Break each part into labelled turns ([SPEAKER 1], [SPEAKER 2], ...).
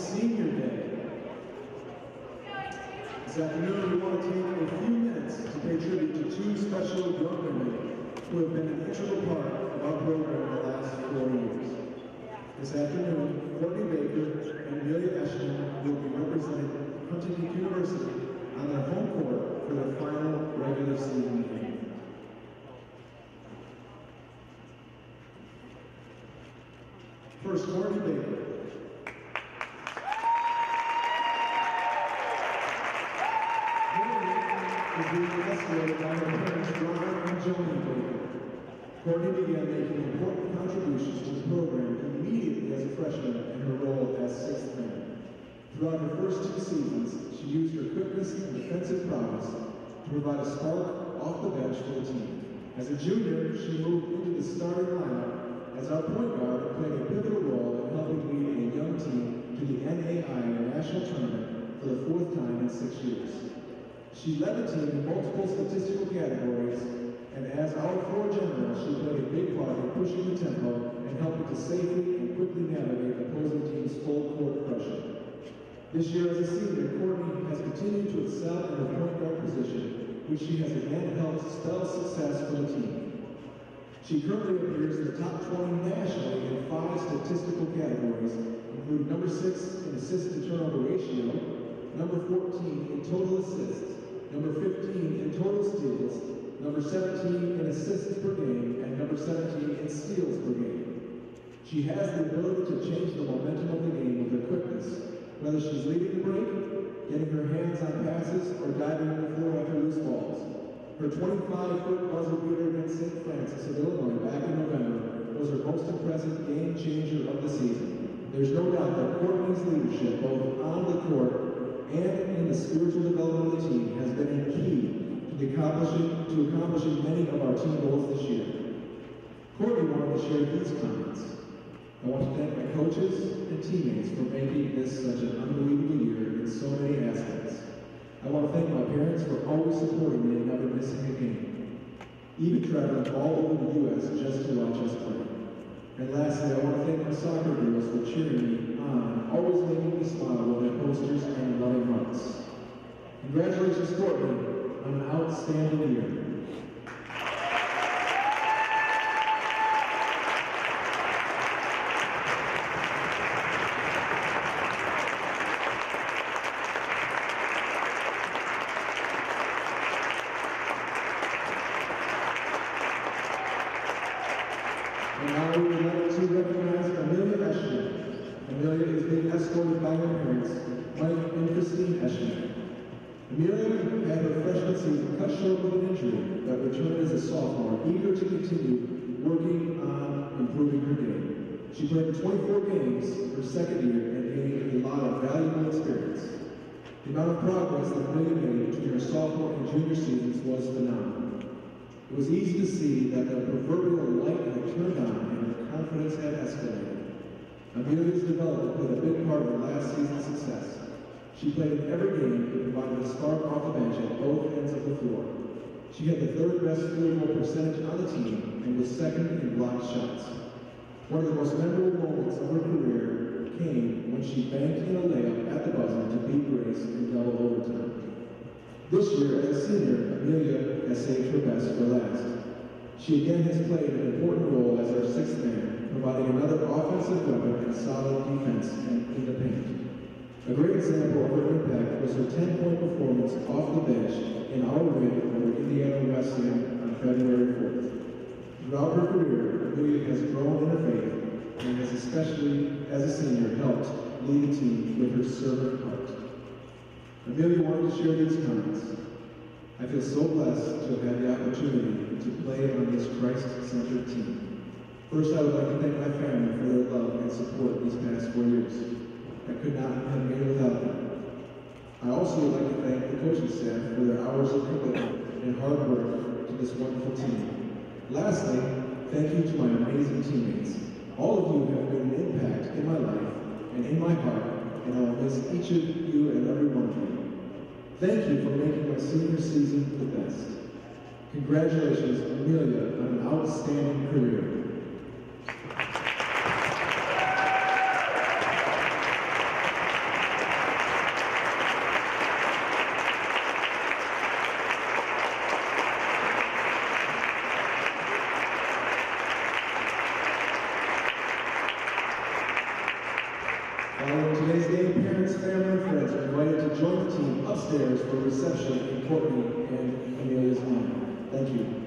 [SPEAKER 1] Senior Day. This afternoon, we want to take a few minutes to pay tribute to two special young women who have been an integral part of our program in the last 4 years. This afternoon, Courtney Baker and Amelia Eshman will be representing Huntington University on their home court for their final regular season game. First, Courtney Baker. Is being escorted by her parents, Robert and Joni Baker. Courtney began making important contributions to the program immediately as a freshman in her role as sixth man. Throughout her first 2 seasons, she used her quickness and defensive prowess to provide a spark off the bench for the team. As a junior, she moved into the starting lineup as our point guard and played a pivotal role in helping lead a young team to the NAIA National Tournament for the 4th time in 6 years. She led the team in multiple statistical categories, and as our floor general, she played a big part in pushing the tempo and helping to safely and quickly navigate opposing teams' full court pressure. This year as a senior, Courtney has continued to excel in her point guard position, which she has again helped spell success for the team. She currently appears in the top 20 nationally in 5 statistical categories, including number 6 in assist-to-turnover ratio, number 14 in total assists, number 15 in total steals, number 17 in assists per game, and number 17 in steals per game. She has the ability to change the momentum of the game with her quickness, whether she's leading the break, getting her hands on passes, or diving on the floor after loose balls. Her 25-foot buzzer beater against St. Francis of Illinois back in November was her most impressive game changer of the season. There's no doubt that Courtney's leadership, both on the court and in the spiritual development of the team, has been a key to accomplishing many of our team goals this year. Courtney wanted to share these comments. I want to thank my coaches and teammates for making this such an unbelievable year in so many aspects. I want to thank my parents for always supporting me and never missing a game, even traveling all over the U.S. just to watch us play. And lastly, I want to thank my soccer girls for cheering me on and always making me smile with their posters and loving hearts. Congratulations, Courtney, on an outstanding year. And now we would like to recognize Amelia Eshman. Amelia is being escorted by her parents, Mike and Christine Eshman. Amelia had her freshman season cut short with an injury, but returned as a sophomore, eager to continue working on improving her game. She played 24 games her second year and gained a lot of valuable experience. The amount of progress that Amelia made between her sophomore and junior seasons was phenomenal. It was easy to see that the proverbial light had turned on and her confidence had escalated. Amelia's development played a big part in last season's success. She played in every game and provided a spark off the bench at both ends of the floor. She had the 3rd best field goal percentage on the team and was 2nd in blocked shots. One of the most memorable moments of her career came when she banked in a layup at the buzzer to beat Grace in double overtime. This year, as a senior, Amelia has saved her best for last. She again has played an important role as our 6th man, providing another offensive weapon and solid defense in the paint. A great example of her impact was her 10-point performance off the bench in our win over Indiana Wesleyan on February 4th. Throughout her career, Amelia has grown in her faith and has, especially as a senior, helped lead the team with her servant heart. Amelia wanted to share these comments. I feel so blessed to have had the opportunity to play on this Christ-centered team. First, I would like to thank my family for their love and support these past 4 years. I could not have made it without them. I also would like to thank the coaching staff for their hours of commitment and hard work to this wonderful team. Lastly, thank you to my amazing teammates. All of you have made an impact in my life and in my heart, and I will miss each of you and every one of you. Thank you for making my senior season the best. Congratulations, Amelia, on an outstanding career. today's game, parents, family, and friends are invited to join the team upstairs for a reception in Courtney and Amelia's honor. Thank you.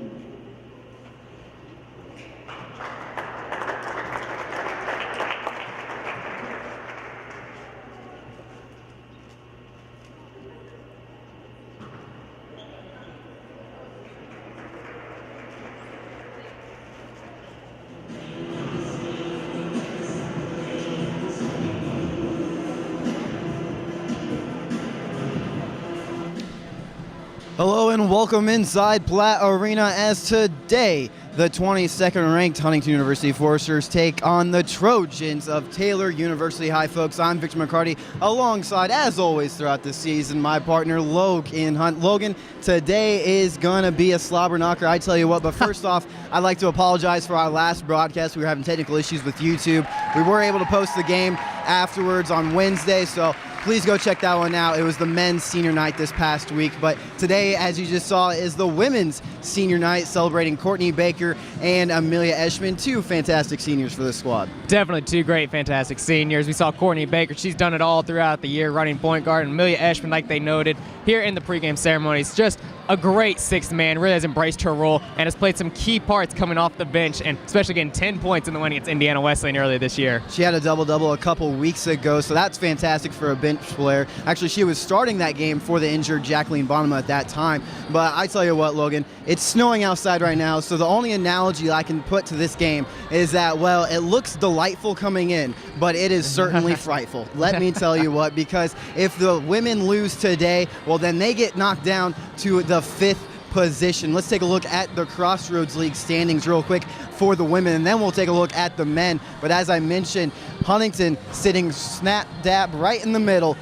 [SPEAKER 2] Hello and welcome inside Platt Arena as today the 22nd ranked Huntington University Foresters take on the Trojans of Taylor University High. Folks, I'm Victor McCarty alongside, as always throughout the season, my partner Logan Hunt. Logan, today is going to be a slobber knocker, I tell you what, but first off, I'd like to apologize for our last broadcast. We were having technical issues with YouTube. We were able to post the game afterwards on Wednesday, so please go check that one out. It was the men's senior night this past week, but today, as you just saw, is the women's senior night celebrating Courtney Baker and Amelia Eschman, two fantastic seniors for this squad.
[SPEAKER 3] Definitely two great, fantastic seniors. We saw Courtney Baker. She's done it all throughout the year, running point guard, and Amelia Eschman, like they noted here in the pregame ceremonies, just a great sixth man, really has embraced her role and has played some key parts coming off the bench, and especially getting 10 points in the win against Indiana Wesleyan earlier this year.
[SPEAKER 2] She had a double-double a couple weeks ago, so that's fantastic for a bench player. Actually, she was starting that game for the injured Jacqueline Bonema at that time. But I tell you what, Logan, it's snowing outside right now, so the only analogy I can put to this game is that, well, it looks delightful coming in, but it is certainly frightful. Let me tell you what, because if the women lose today, well, then they get knocked down to the 5th position. Let's take a look at the Crossroads League standings real quick for the women, and then we'll take a look at the men. But as I mentioned, Huntington sitting snap dab right in the middle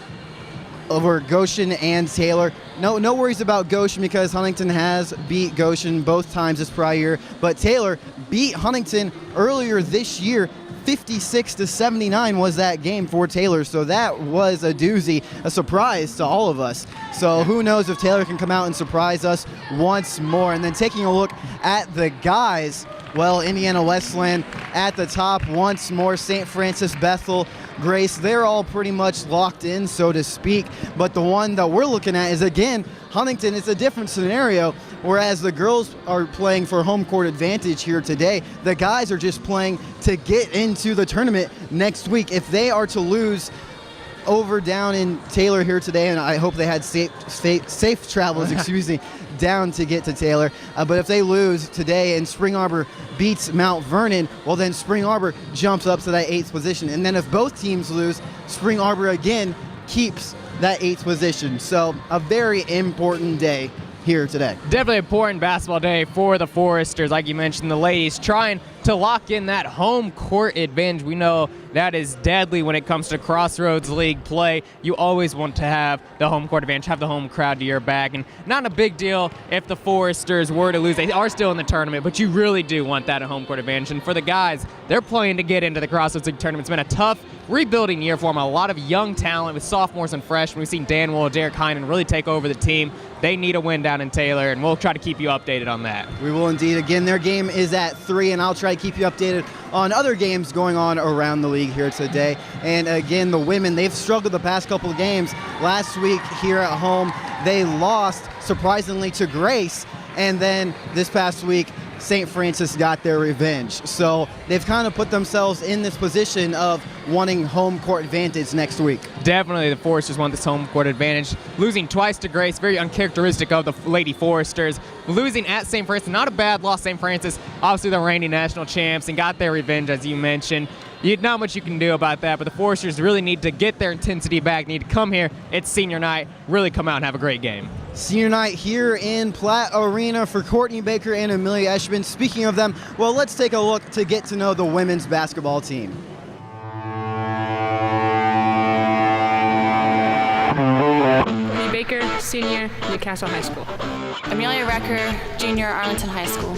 [SPEAKER 2] over Goshen and Taylor. No worries about Goshen because Huntington has beat Goshen both times this prior year, but Taylor beat Huntington earlier this year. 56-79 was that game for Taylor, so that was a doozy, a surprise to all of us. So who knows if Taylor can come out and surprise us once more. And then taking a look at the guys, well, Indiana Wesleyan at the top once more, St. Francis, Bethel, Grace, they're all pretty much locked in, so to speak. But the one that we're looking at is, again, Huntington. It's a different scenario. Whereas the girls are playing for home court advantage here today, the guys are just playing to get into the tournament next week. If they are to lose over down in Taylor here today, and I hope they had safe travels, excuse me, down to get to Taylor. But if they lose today and Spring Arbor beats Mount Vernon, well, then Spring Arbor jumps up to that 8th position. And then if both teams lose, Spring Arbor again keeps that 8th position. So a very important day here today.
[SPEAKER 3] Definitely important basketball day for the Foresters. Like you mentioned, the ladies trying to lock in that home court advantage. We know that is deadly when it comes to Crossroads League play. You always want to have the home court advantage, have the home crowd to your back, and not a big deal if the Foresters were to lose. They are still in the tournament, but you really do want that home court advantage. And for the guys, they're playing to get into the Crossroads League tournament. It's been a tough rebuilding year for them. A lot of young talent with sophomores and freshmen. We've seen Dan Wool, Derek Heinen really take over the team. They need a win down in Taylor, and we'll try to keep you updated on that.
[SPEAKER 2] We will indeed. Again, their game is at 3, and I'll try to keep you updated on other games going on around the league here today. And again, the women, they've struggled the past couple of games. Last week here at home, they lost, surprisingly, to Grace. And then this past week, St. Francis got their revenge. So they've kind of put themselves in this position of wanting home court advantage next week.
[SPEAKER 3] Definitely the Foresters want this home court advantage. Losing twice to Grace, very uncharacteristic of the Lady Foresters. Losing at St. Francis, not a bad loss. St. Francis, obviously the reigning national champs, and got their revenge, as you mentioned. Not much you can do about that, but the Foresters really need to get their intensity back, need to come here. It's senior night, really come out and have a great game.
[SPEAKER 2] Senior night here in Platt Arena for Courtney Baker and Amelia Eschman. Speaking of them, well, let's take a look to get to know the women's basketball team.
[SPEAKER 4] Courtney Baker, senior, Newcastle High School.
[SPEAKER 5] Amelia Recker, junior, Arlington High School.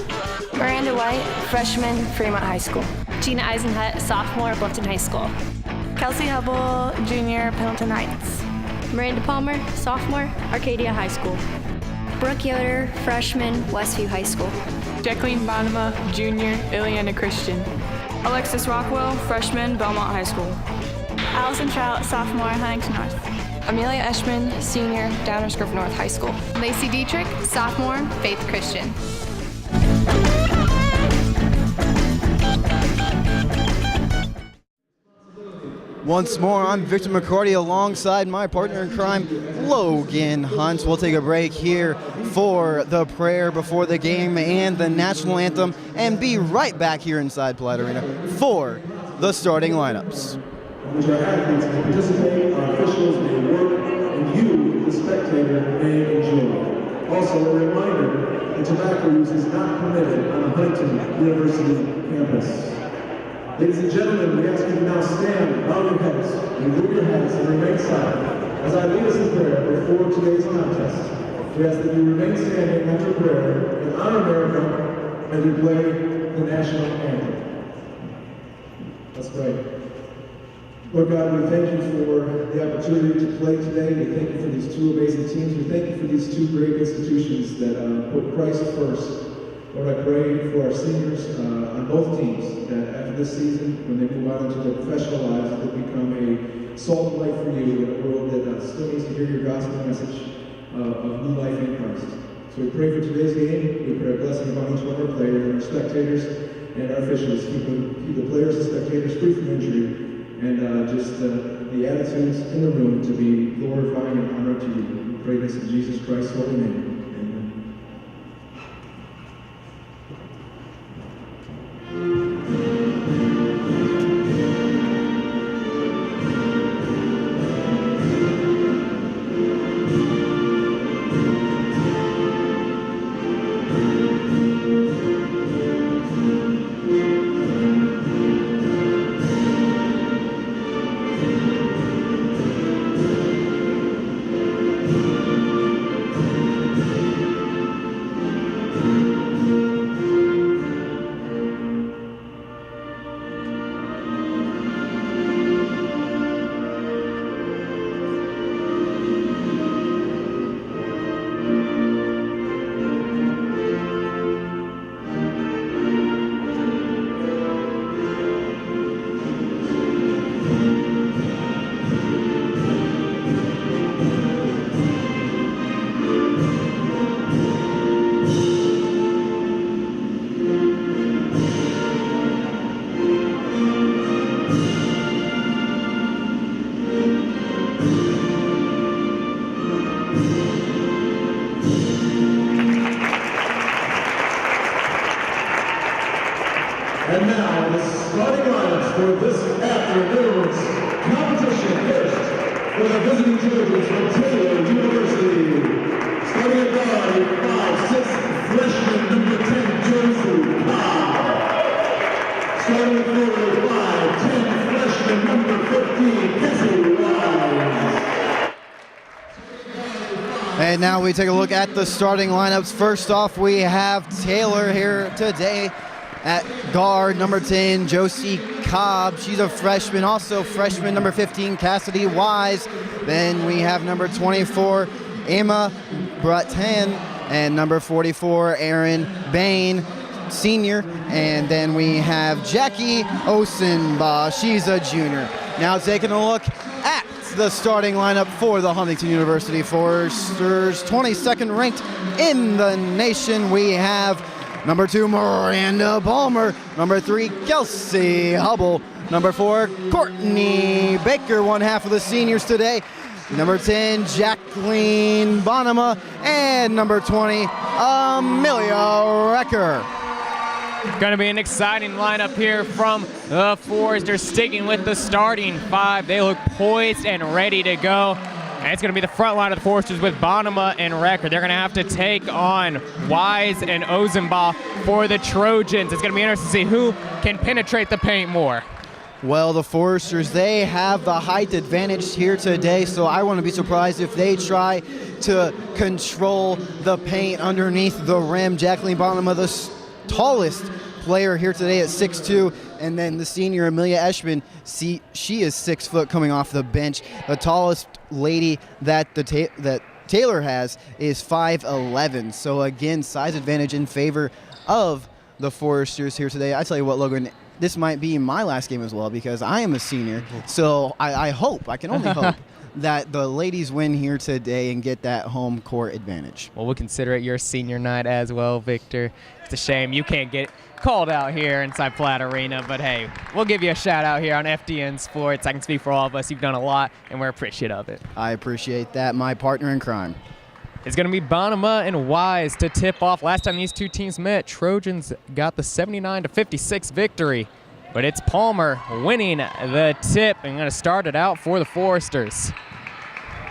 [SPEAKER 6] Miranda White, freshman, Fremont High School.
[SPEAKER 7] Gina Eisenhut, sophomore, Bluffton High School.
[SPEAKER 8] Kelsey Hubble, junior, Pendleton Heights.
[SPEAKER 9] Miranda Palmer, sophomore, Arcadia High School.
[SPEAKER 10] Brooke Yoder, freshman, Westview High School.
[SPEAKER 11] Jacqueline Bonema, junior, Ileana Christian.
[SPEAKER 12] Alexis Rockwell, freshman, Belmont High School.
[SPEAKER 8] Allison Trout, sophomore, Huntington North.
[SPEAKER 6] Amelia Eschman, senior, Downers Grove North High School.
[SPEAKER 7] Lacey Dietrich, sophomore, Faith Christian.
[SPEAKER 2] Once more, I'm Victor McCarty alongside my partner in crime, Logan Hunt. We'll take a break here for the prayer before the game and the national anthem, and be right back here inside Platt Arena for the starting lineups.
[SPEAKER 1] Which our athletes may participate, our officials may work, and you, the spectator, may enjoy. Also, a reminder that tobacco use is not permitted on the Huntington University campus. Ladies and gentlemen, we ask you to now stand, bow your heads, remove your hats, and remain silent. As I lead us in prayer before today's contest, we ask that you remain standing after prayer and honor America as we play the national anthem. Let's pray. Lord God, we thank you for the opportunity to play today. We thank you for these two amazing teams. We thank you for these two great institutions that put Christ first. Lord, I pray for our seniors on both teams that after this season, when they move out into their professional lives, that they become a salt and light for you in a world that still needs to hear your gospel message of new life in Christ. So we pray for today's game. We pray a blessing upon each one of our players and our spectators and our officials. Keep the players and spectators free from injury, and just the attitudes in the room to be glorifying and honored to you. We pray this in Jesus Christ's holy name. And now, the starting lineups for this afternoon's competition. First, for the visiting Trojans from Taylor University. Starting at guard, 5'6", freshman number 10, Josie Cobb. Starting at forward, 5'10", freshman number 15, Cassie Wise.
[SPEAKER 2] And now we take a look at the starting lineups. First off, we have Taylor here today. At guard, number 10, Josie Cobb. She's a freshman. Also freshman, number 15, Cassidy Wise. Then we have number 24, Emma Breton. And number 44, Erin Bain, senior. And then we have Jackie Osenbaugh. She's a junior. Now taking a look at the starting lineup for the Huntington University Foresters. 22nd ranked in the nation. We have number 2, Miranda Palmer. Number 3, Kelsey Hubble. Number 4, Courtney Baker, one half of the seniors today. Number 10, Jacqueline Bonema. And number 20, Amelia Recker.
[SPEAKER 3] Going to be an exciting lineup here from the Foresters, sticking with the starting 5. They look poised and ready to go. And it's going to be the front line of the Foresters with Bonema and Recker. They're going to have to take on Wise and Osenbaugh for the Trojans. It's going to be interesting to see who can penetrate the paint more.
[SPEAKER 2] Well, the Foresters, they have the height advantage here today, so I wouldn't be surprised if they try to control the paint underneath the rim. Jacqueline Bonema, the tallest player here today at 6'2", and then the senior Amelia Eschman, she is 6 foot coming off the bench. The tallest lady that that Taylor has is 5'11". So again, size advantage in favor of the Foresters here today. I tell you what, Logan, this might be my last game as well because I am a senior. So I hope, I can only hope, that the ladies win here today and get that home court advantage.
[SPEAKER 3] Well, we'll consider it your senior night as well, Victor. It's a shame you can't get called out here inside Platt Arena, but hey, we'll give you a shout out here on FDN Sports. I can speak for all of us. You've done a lot, and we're appreciative of it.
[SPEAKER 2] I appreciate that. My partner in crime.
[SPEAKER 3] It's going to be Bonema and Wise to tip off. Last time these two teams met, Trojans got the 79-56 victory, but it's Palmer winning the tip and going to start it out for the Foresters.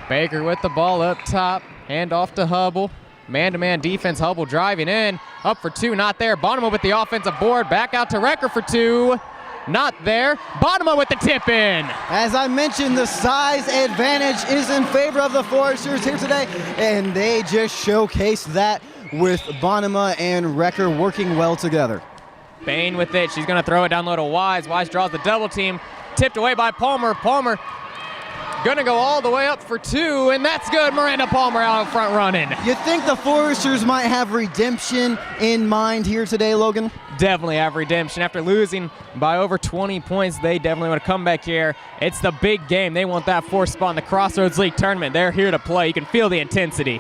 [SPEAKER 3] Baker with the ball up top, hand off to Hubble. Man-to-man defense, Hubble driving in, up for two, not there. Bonema with the offensive board, back out to Recker for two, not there. Bonema with the tip in.
[SPEAKER 2] As I mentioned, the size advantage is in favor of the Foresters here today, and they just showcased that with Bonema and Recker working well together.
[SPEAKER 3] Bain with it, she's gonna throw it down low to Wise. Wise draws the double team, tipped away by Palmer. Palmer gonna go all the way up for two, and that's good. Miranda Palmer out in front running.
[SPEAKER 2] You think the Foresters might have redemption in mind here today, Logan?
[SPEAKER 3] Definitely have redemption. After losing by over 20 points, they definitely want to come back here. It's the big game. They want that fourth spot in the Crossroads League tournament. They're here to play. You can feel the intensity.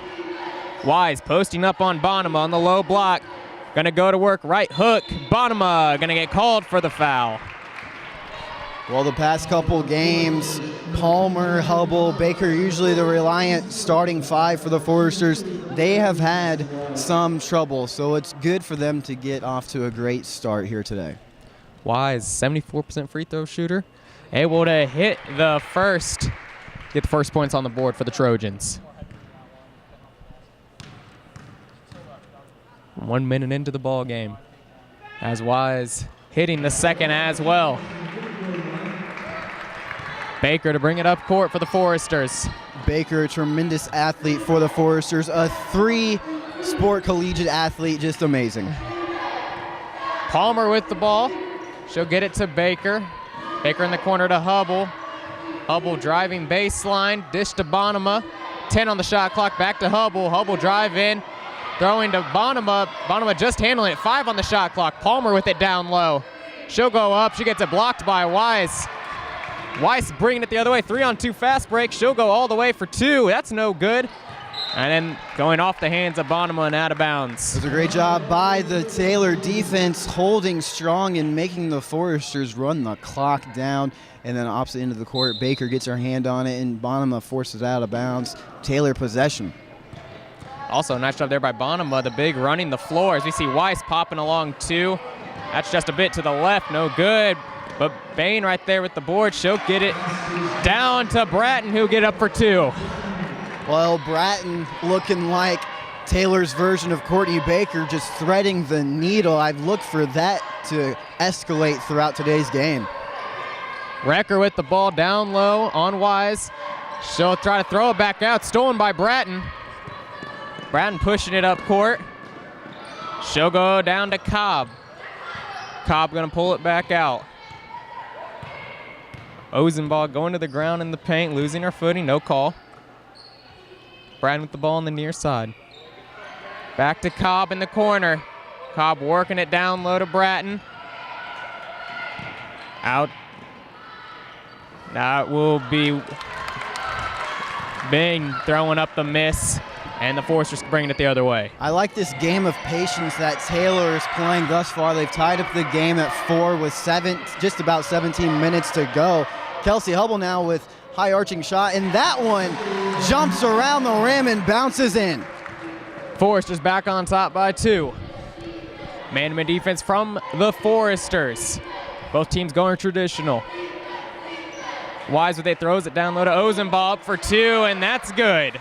[SPEAKER 3] Wise posting up on Bonema on the low block. Gonna go to work, right hook. Bonema gonna get called for the foul.
[SPEAKER 2] Well, the past couple games, Palmer, Hubble, Baker, usually the reliant starting five for the Foresters, they have had some trouble, so it's good for them to get off to a great start here today.
[SPEAKER 3] Wise, 74% free throw shooter, able to hit the first, get the first points on the board for the Trojans. 1 minute into the ball game, as Wise hitting the second as well. Baker to bring it up court for the Foresters.
[SPEAKER 2] Baker, a tremendous athlete for the Foresters, a three-sport collegiate athlete, just amazing.
[SPEAKER 3] Palmer with the ball. She'll get it to Baker. Baker in the corner to Hubble. Hubble driving baseline, dish to Bonema. 10 on the shot clock, back to Hubble. Hubble drive in, throwing to Bonema. Bonema just handling it, 5 on the shot clock. Palmer with it down low. She'll go up, she gets it blocked by Wise. Weiss bringing it the other way, 3-on-2 fast break. She'll go all the way for two. That's no good. And then going off the hands of Bonema and out of bounds.
[SPEAKER 2] It was a great job by the Taylor defense, holding strong and making the Foresters run the clock down. And then opposite end of the court, Baker gets her hand on it, and Bonema forces it out of bounds. Taylor possession.
[SPEAKER 3] Also, nice job there by Bonema, the big running the floor. As we see Weiss popping along too. That's just a bit to the left, no good. But Bain right there with the board. She'll get it down to Bratton, who'll get up for two.
[SPEAKER 2] Well, Bratton looking like Taylor's version of Courtney Baker, just threading the needle. I've looked for that to escalate throughout today's game.
[SPEAKER 3] Recker with the ball down low on Wise. She'll try to throw it back out, stolen by Bratton. Bratton pushing it up court. She'll go down to Cobb. Cobb gonna pull it back out. Ozenbaugh going to the ground in the paint, losing her footing, no call. Bratton with the ball on the near side. Back to Cobb in the corner. Cobb working it down low to Bratton. Out. That will be Bing throwing up the miss, and the Foresters bringing it the other way.
[SPEAKER 2] I like this game of patience that Taylor is playing thus far. They've tied up the game at 4 with just about 17 minutes to go. Kelsey Hubble now with high arching shot, and that one jumps around the rim and bounces in.
[SPEAKER 3] Foresters back on top by 2. Man-to-man defense from the Foresters. Both teams going traditional. Wise with it, throws it down low to Ozenbaugh for 2, and that's good.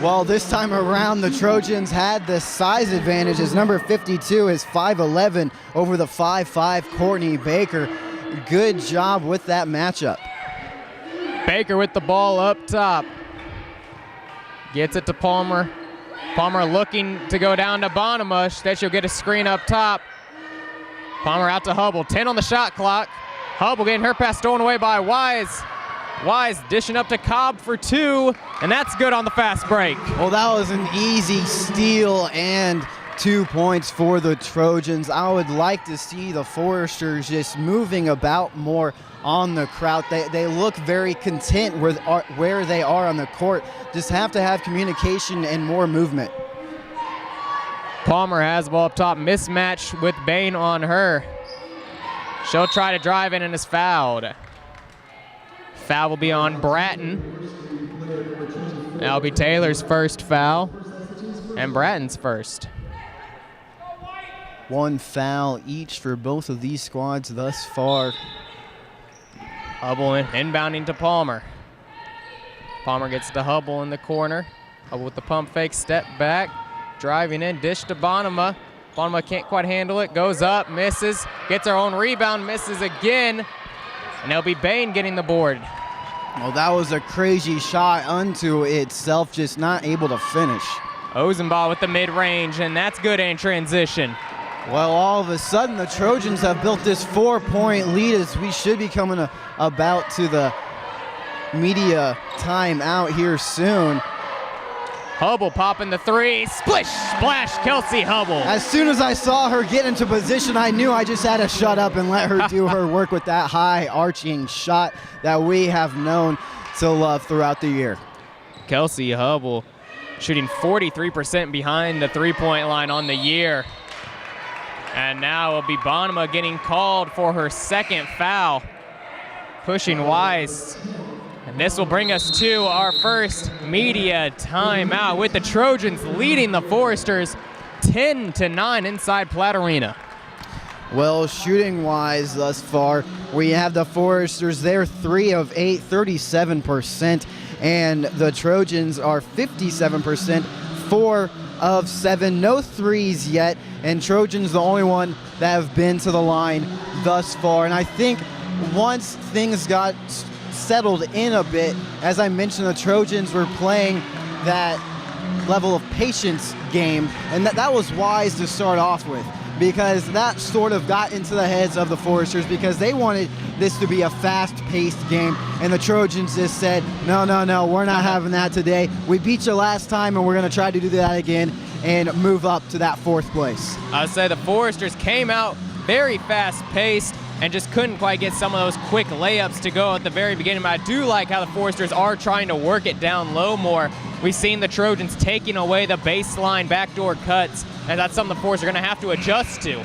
[SPEAKER 2] Well, this time around, the Trojans had the size advantage as number 52 is 5'11" over the 5'5" Courtney Baker. Good job with that matchup.
[SPEAKER 3] Baker with the ball up top. Gets it to Palmer. Palmer looking to go down to Bonema. Instead, she'll get a screen up top. Palmer out to Hubble. 10 on the shot clock. Hubble getting her pass stolen away by Wise. Wise dishing up to Cobb for 2, and that's good on the fast break.
[SPEAKER 2] Well, that was an easy steal and 2 points for the Trojans. I would like to see the Foresters just moving about more on the crowd. They look very content where they are on the court. Just have to have communication and more movement.
[SPEAKER 3] Palmer has the ball up top, mismatch with Bain on her. She'll try to drive in and is fouled. Foul will be on Bratton. That'll be Taylor's first foul and Bratton's first.
[SPEAKER 2] 1 foul each for both of these squads thus far.
[SPEAKER 3] Hubble inbounding to Palmer. Palmer gets to Hubble in the corner. Hubble with the pump fake, step back. Driving in, dish to Bonema. Bonema can't quite handle it, goes up, misses, gets her own rebound, misses again, and it'll be Bain getting the board.
[SPEAKER 2] Well, that was a crazy shot unto itself, just not able to finish.
[SPEAKER 3] Ozenbaugh with the mid-range, and that's good in transition.
[SPEAKER 2] Well, all of a sudden, the Trojans have built this 4-point lead as we should be coming about to the media timeout here soon.
[SPEAKER 3] Hubble popping the three, splish, splash, Kelsey Hubble.
[SPEAKER 2] As soon as I saw her get into position, I knew I just had to shut up and let her do her work with that high arching shot that we have known to love throughout the year.
[SPEAKER 3] Kelsey Hubble shooting 43% behind the three-point line on the year. And now it'll be Bonema getting called for her second foul, pushing Wise. And this will bring us to our first media timeout with the Trojans leading the Foresters 10-9 inside Platt Arena.
[SPEAKER 2] Well, shooting-wise thus far, we have the Foresters. They're 3 of 8, 37%, and the Trojans are 57%, 4 of 7, no threes yet, and Trojans the only one that have been to the line thus far. And I think once things got settled in a bit, as I mentioned, the Trojans were playing that level of patience game, and that was wise to start off with, because that sort of got into the heads of the Foresters because they wanted this to be a fast-paced game, and the Trojans just said, no, we're not having that today. We beat you last time, and we're going to try to do that again and move up to that 4th place.
[SPEAKER 3] I'd say the Foresters came out very fast-paced and just couldn't quite get some of those quick layups to go at the very beginning. But I do like how the Foresters are trying to work it down low more. We've seen the Trojans taking away the baseline backdoor cuts, and that's something the Foresters are going to have to adjust to.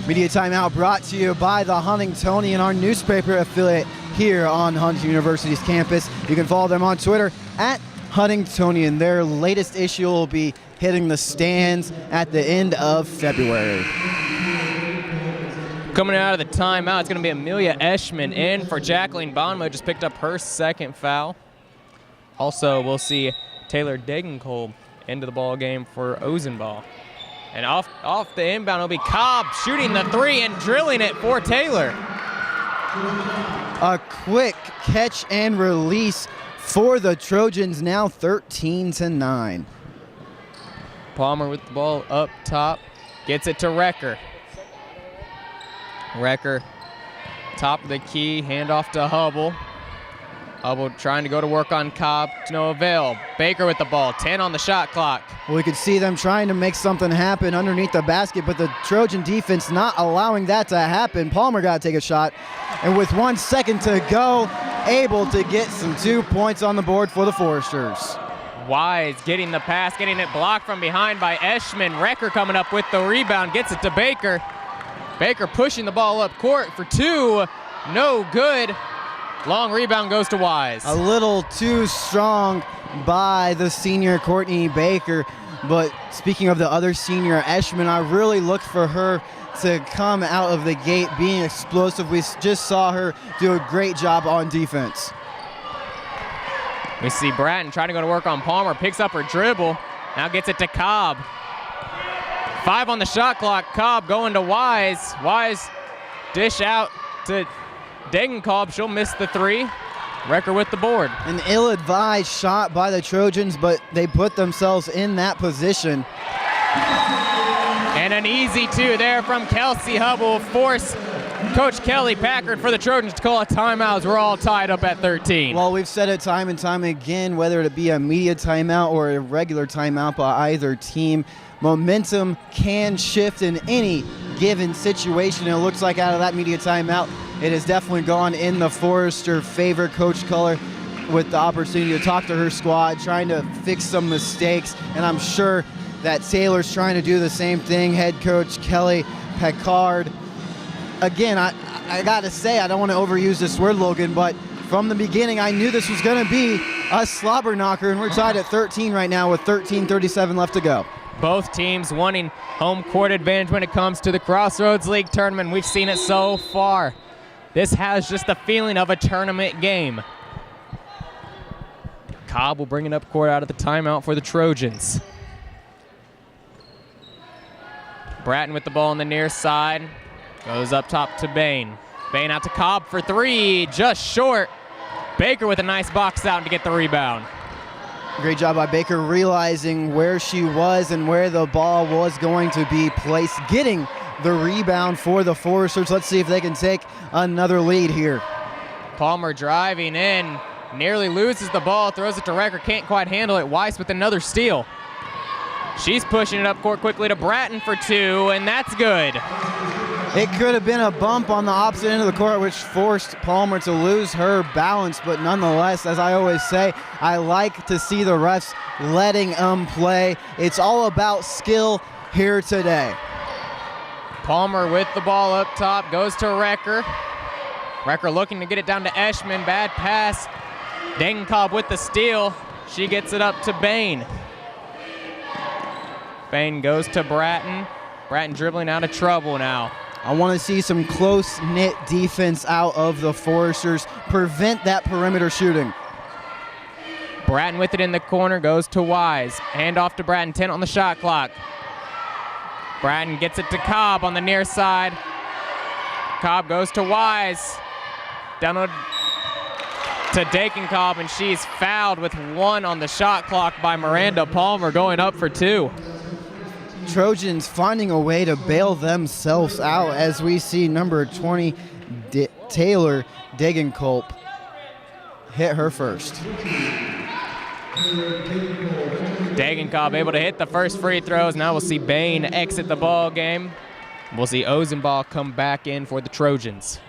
[SPEAKER 2] Media timeout brought to you by the Huntingtonian, our newspaper affiliate here on Huntington University's campus. You can follow them on Twitter at Huntingtonian. Their latest issue will be hitting the stands at the end of February.
[SPEAKER 3] Coming out of the timeout, it's going to be Amelia Eschman in for Jacqueline Bonema, who just picked up her second foul. Also, we'll see Taylor Degenkolb into the ball game for Ozenbaugh. And off the inbound will be Cobb shooting the three and drilling it for Taylor.
[SPEAKER 2] A quick catch and release for the Trojans, now 13-9.
[SPEAKER 3] Palmer with the ball up top, gets it to Recker. Recker, top of the key, handoff to Hubble. Hubble trying to go to work on Cobb, to no avail. Baker with the ball, 10 on the shot clock.
[SPEAKER 2] We could see them trying to make something happen underneath the basket, but the Trojan defense not allowing that to happen. Palmer got to take a shot, and with 1 second to go, able to get some 2 points on the board for the Foresters.
[SPEAKER 3] Wise getting the pass, getting it blocked from behind by Eschman. Recker coming up with the rebound, gets it to Baker. Baker pushing the ball up court for 2, no good. Long rebound goes to Wise.
[SPEAKER 2] A little too strong by the senior Courtney Baker, but speaking of the other senior, Eschman, I really looked for her to come out of the gate being explosive. We just saw her do a great job on defense.
[SPEAKER 3] We see Bratton trying to go to work on Palmer, picks up her dribble, now gets it to Cobb. 5 on the shot clock, Cobb going to Wise. Wise dish out to Degenkolb, she'll miss the 3. Recker with the board.
[SPEAKER 2] An ill-advised shot by the Trojans, but they put themselves in that position.
[SPEAKER 3] And an easy 2 there from Kelsey Hubble, force Coach Kelly Packard for the Trojans to call a timeout as we're all tied up at 13.
[SPEAKER 2] Well, we've said it time and time again, whether it be a media timeout or a regular timeout by either team, momentum can shift in any given situation. It looks like out of that media timeout, it has definitely gone in the Forester favor. Coach Culler with the opportunity to talk to her squad, trying to fix some mistakes, and I'm sure that Taylor's trying to do the same thing. Head coach Kelly Packard. Again, I got to say, I don't want to overuse this word, Logan, but from the beginning, I knew this was going to be a slobber knocker, and we're tied at 13 right now with 13:37 left to go.
[SPEAKER 3] Both teams wanting home court advantage when it comes to the Crossroads League tournament. We've seen it so far. This has just the feeling of a tournament game. Cobb will bring it up court out of the timeout for the Trojans. Bratton with the ball on the near side. Goes up top to Bain. Bain out to Cobb for three, just short. Baker with a nice box out to get the rebound.
[SPEAKER 2] Great job by Baker realizing where she was and where the ball was going to be placed, getting the rebound for the Foresters. Let's see if they can take another lead here.
[SPEAKER 3] Palmer driving in, nearly loses the ball, throws it to Recker, can't quite handle it. Weiss with another steal. She's pushing it up court quickly to Bratton for two, and that's good.
[SPEAKER 2] It could have been a bump on the opposite end of the court, which forced Palmer to lose her balance, but nonetheless, as I always say, I like to see the refs letting them play. It's all about skill here today.
[SPEAKER 3] Palmer with the ball up top, goes to Recker. Recker looking to get it down to Eschman, bad pass. Degenkolb with the steal. She gets it up to Bain. Bain goes to Bratton. Bratton dribbling out of trouble now.
[SPEAKER 2] I want to see some close-knit defense out of the Foresters. Prevent that perimeter shooting.
[SPEAKER 3] Bratton with it in the corner, goes to Wise. Hand off to Bratton, 10 on the shot clock. Bratton gets it to Cobb on the near side. Cobb goes to Wise. Down to Degenkolb, and she's fouled with 1 on the shot clock by Miranda Palmer, going up for 2.
[SPEAKER 2] Trojans finding a way to bail themselves out as we see number 20, Taylor Degenkolb, hit her first.
[SPEAKER 3] Degenkolb able to hit the first free throws. Now we'll see Bain exit the ball game. We'll see Ozenball come back in for the Trojans.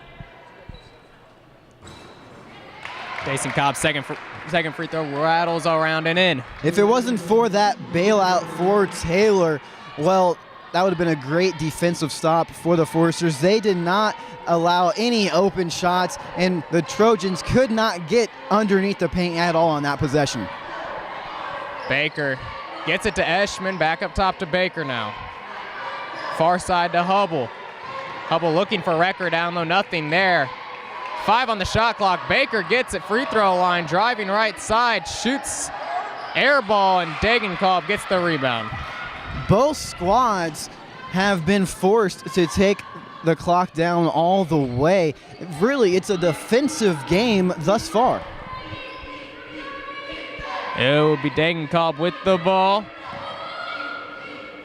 [SPEAKER 3] Jason Cobb's second free throw rattles around and in.
[SPEAKER 2] If it wasn't for that bailout for Taylor, well, that would have been a great defensive stop for the Foresters. They did not allow any open shots, and the Trojans could not get underneath the paint at all on that possession.
[SPEAKER 3] Baker gets it to Eschman, back up top to Baker now. Far side to Hubble. Hubble looking for Recker down low, nothing there. 5 on the shot clock. Baker gets it, free throw line, driving right side, shoots air ball, and Degenkolb gets the rebound.
[SPEAKER 2] Both squads have been forced to take the clock down all the way. Really, it's a defensive game thus far.
[SPEAKER 3] It will be Degenkolb with the ball.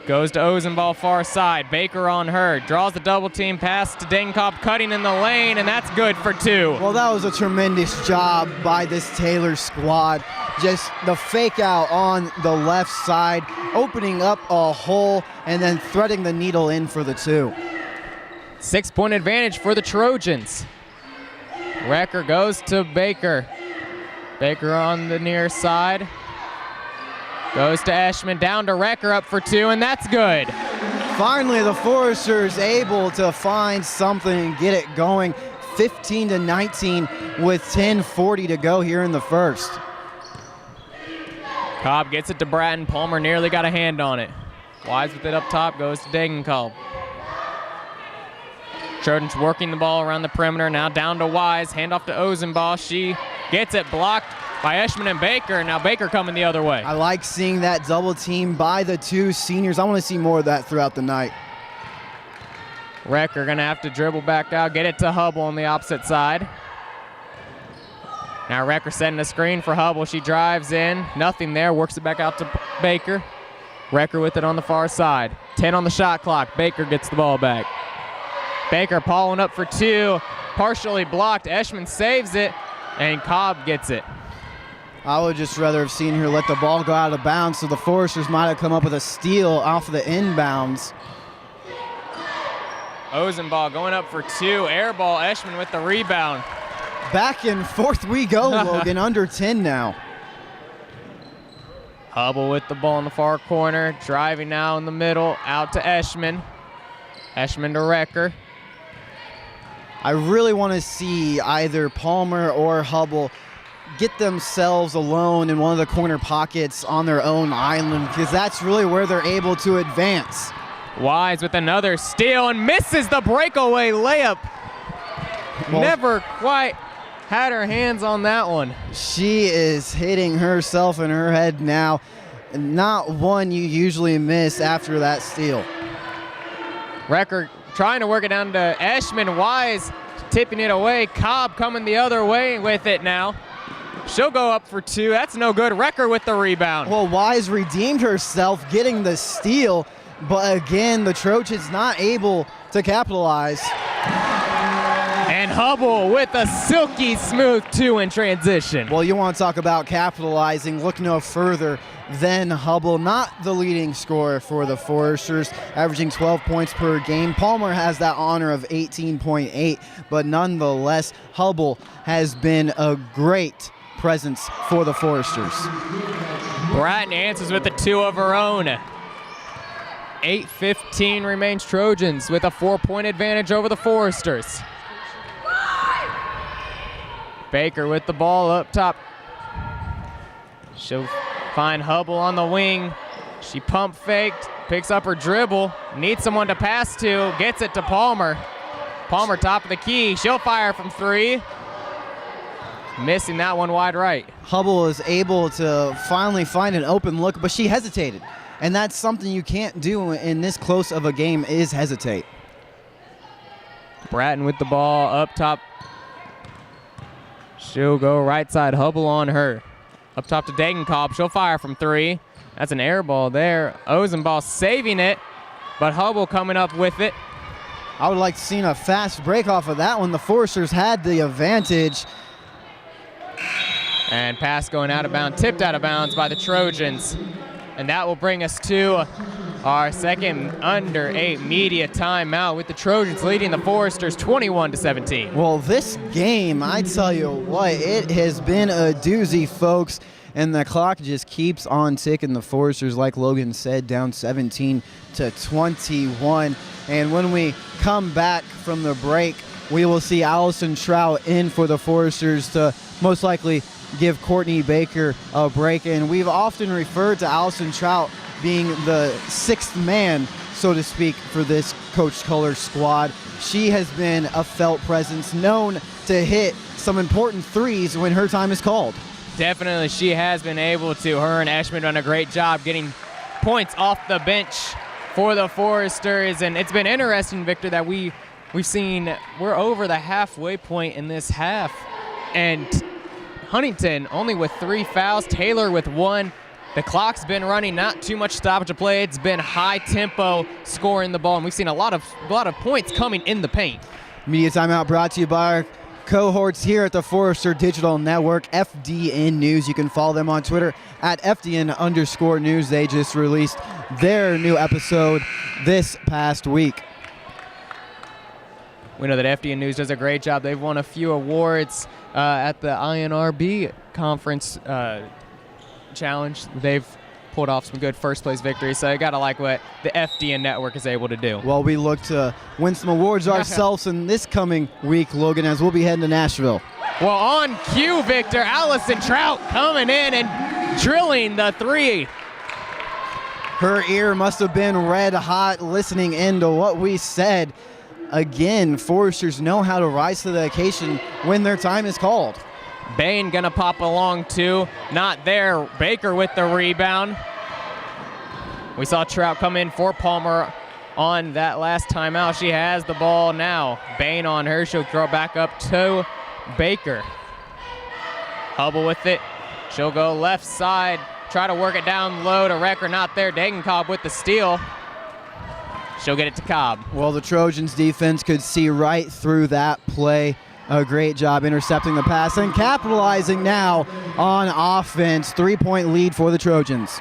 [SPEAKER 3] Goes to Ozenball far side. Baker on her. Draws the double team pass to Degenkolb, cutting in the lane, and that's good for 2.
[SPEAKER 2] Well, that was a tremendous job by this Taylor squad. Just the fake out on the left side, opening up a hole, and then threading the needle in for the 2.
[SPEAKER 3] 6-point advantage for the Trojans. Recker goes to Baker. Baker on the near side. Goes to Eschman, down to Recker, up for 2, and that's good.
[SPEAKER 2] Finally, the Foresters able to find something and get it going. 15-19 with 10:40 to go here in the first.
[SPEAKER 3] Cobb gets it to Bratton. Palmer nearly got a hand on it. Wise with it up top, goes to Degenkolb. Trojans working the ball around the perimeter, now down to Wise. Hand off to Ozenball. She gets it blocked by Eschman and Baker. Now Baker coming the other way.
[SPEAKER 2] I like seeing that double team by the 2 seniors. I want to see more of that throughout the night.
[SPEAKER 3] Recker gonna have to dribble back out, get it to Hubble on the opposite side. Now Recker setting a screen for Hubble. She drives in, nothing there, works it back out to Baker. Recker with it on the far side. 10 on the shot clock. Baker gets the ball back. Baker pulling up for 2, partially blocked. Eschman saves it, and Cobb gets it.
[SPEAKER 2] I would just rather have seen her let the ball go out of bounds, so the Foresters might have come up with a steal off of the inbounds.
[SPEAKER 3] Ozenball going up for 2, air ball. Eschman with the rebound.
[SPEAKER 2] Back and forth we go, Logan, under 10 now.
[SPEAKER 3] Hubble with the ball in the far corner, driving now in the middle, out to Eschman. Eschman to Recker.
[SPEAKER 2] I really want to see either Palmer or Hubble get themselves alone in one of the corner pockets on their own island, because that's really where they're able to advance.
[SPEAKER 3] Wise with another steal and misses the breakaway layup.
[SPEAKER 2] Well,
[SPEAKER 3] never quite had her hands on that one.
[SPEAKER 2] She is hitting herself in her head now. Not one you usually miss after that steal.
[SPEAKER 3] Recker trying to work it down to Eschman. Wise tipping it away. Cobb coming the other way with it now. She'll go up for 2. That's no good. Recker with the rebound.
[SPEAKER 2] Well, Wise redeemed herself getting the steal, but again, the Trojans not able to capitalize.
[SPEAKER 3] And Hubble with a silky smooth 2 in transition.
[SPEAKER 2] Well, you want to talk about capitalizing, look no further than Hubble, not the leading scorer for the Foresters, averaging 12 points per game. Palmer has that honor of 18.8, but nonetheless, Hubble has been a great presence for the Foresters.
[SPEAKER 3] Bratton answers with a 2 of her own. 8:15 remains. Trojans with a 4-point advantage over the Foresters. Baker with the ball up top. She'll find Hubble on the wing. She pump faked, picks up her dribble, needs someone to pass to, gets it to Palmer. Palmer top of the key. She'll fire from 3. Missing that one wide right.
[SPEAKER 2] Hubble is able to finally find an open look, but she hesitated. And that's something you can't do in this close of a game, is hesitate.
[SPEAKER 3] Bratton with the ball up top. She'll go right side. Hubble on her. Up top to Degenkolb. She'll fire from 3. That's an air ball there. Ozenball saving it, but Hubble coming up with it.
[SPEAKER 2] I would like to see a fast break off of that one. The Foresters had the advantage.
[SPEAKER 3] And pass going out of bounds, tipped out of bounds by the Trojans. And that will bring us to our second under 8 media timeout, with the Trojans leading the Foresters 21-17.
[SPEAKER 2] Well, this game, I tell you what, it has been a doozy, folks. And the clock just keeps on ticking. The Foresters, like Logan said, down 17-21. And when we come back from the break, we will see Allison Trout in for the Foresters to most likely give Courtney Baker a break. And we've often referred to Allison Trout being the 6th man, so to speak, for this Coach Color squad. She has been a felt presence, known to hit some important threes when her time is called.
[SPEAKER 3] Definitely, she has been able to. Her and Eschman done a great job getting points off the bench for the Foresters. And it's been interesting, Victor, that we've seen we're over the halfway point in this half. And Huntington only with 3 fouls, Taylor with 1. The clock's been running, not too much stoppage of play. It's been high tempo scoring the ball, and we've seen a lot of points coming in the paint.
[SPEAKER 2] Media timeout brought to you by our cohorts here at the Forester Digital Network, FDN News. You can follow them on Twitter at FDN_news. They just released their new episode this past week.
[SPEAKER 3] We know that FDN News does a great job. They've won a few awards at the INRB conference challenge. They've pulled off some good first place victories, so you gotta like what the FDN network is able to do.
[SPEAKER 2] Well, we look to win some awards ourselves in this coming week, Logan, as we'll be heading to Nashville.
[SPEAKER 3] Well, on cue, Victor, Allison Trout coming in and drilling the 3.
[SPEAKER 2] Her ear must have been red hot listening into what we said. Again, Foresters know how to rise to the occasion when their time is called.
[SPEAKER 3] Bain gonna pop along too. Not there. Baker with the rebound. We saw Trout come in for Palmer on that last timeout. She has the ball now. Bain on her. She'll throw back up to Baker. Hubble with it. She'll go left side. Try to work it down low to Recker. Not there. Degenkolb with the steal. She'll get it to Cobb.
[SPEAKER 2] Well, the Trojans defense could see right through that play. A great job intercepting the pass and capitalizing now on offense. 3-point lead for the Trojans.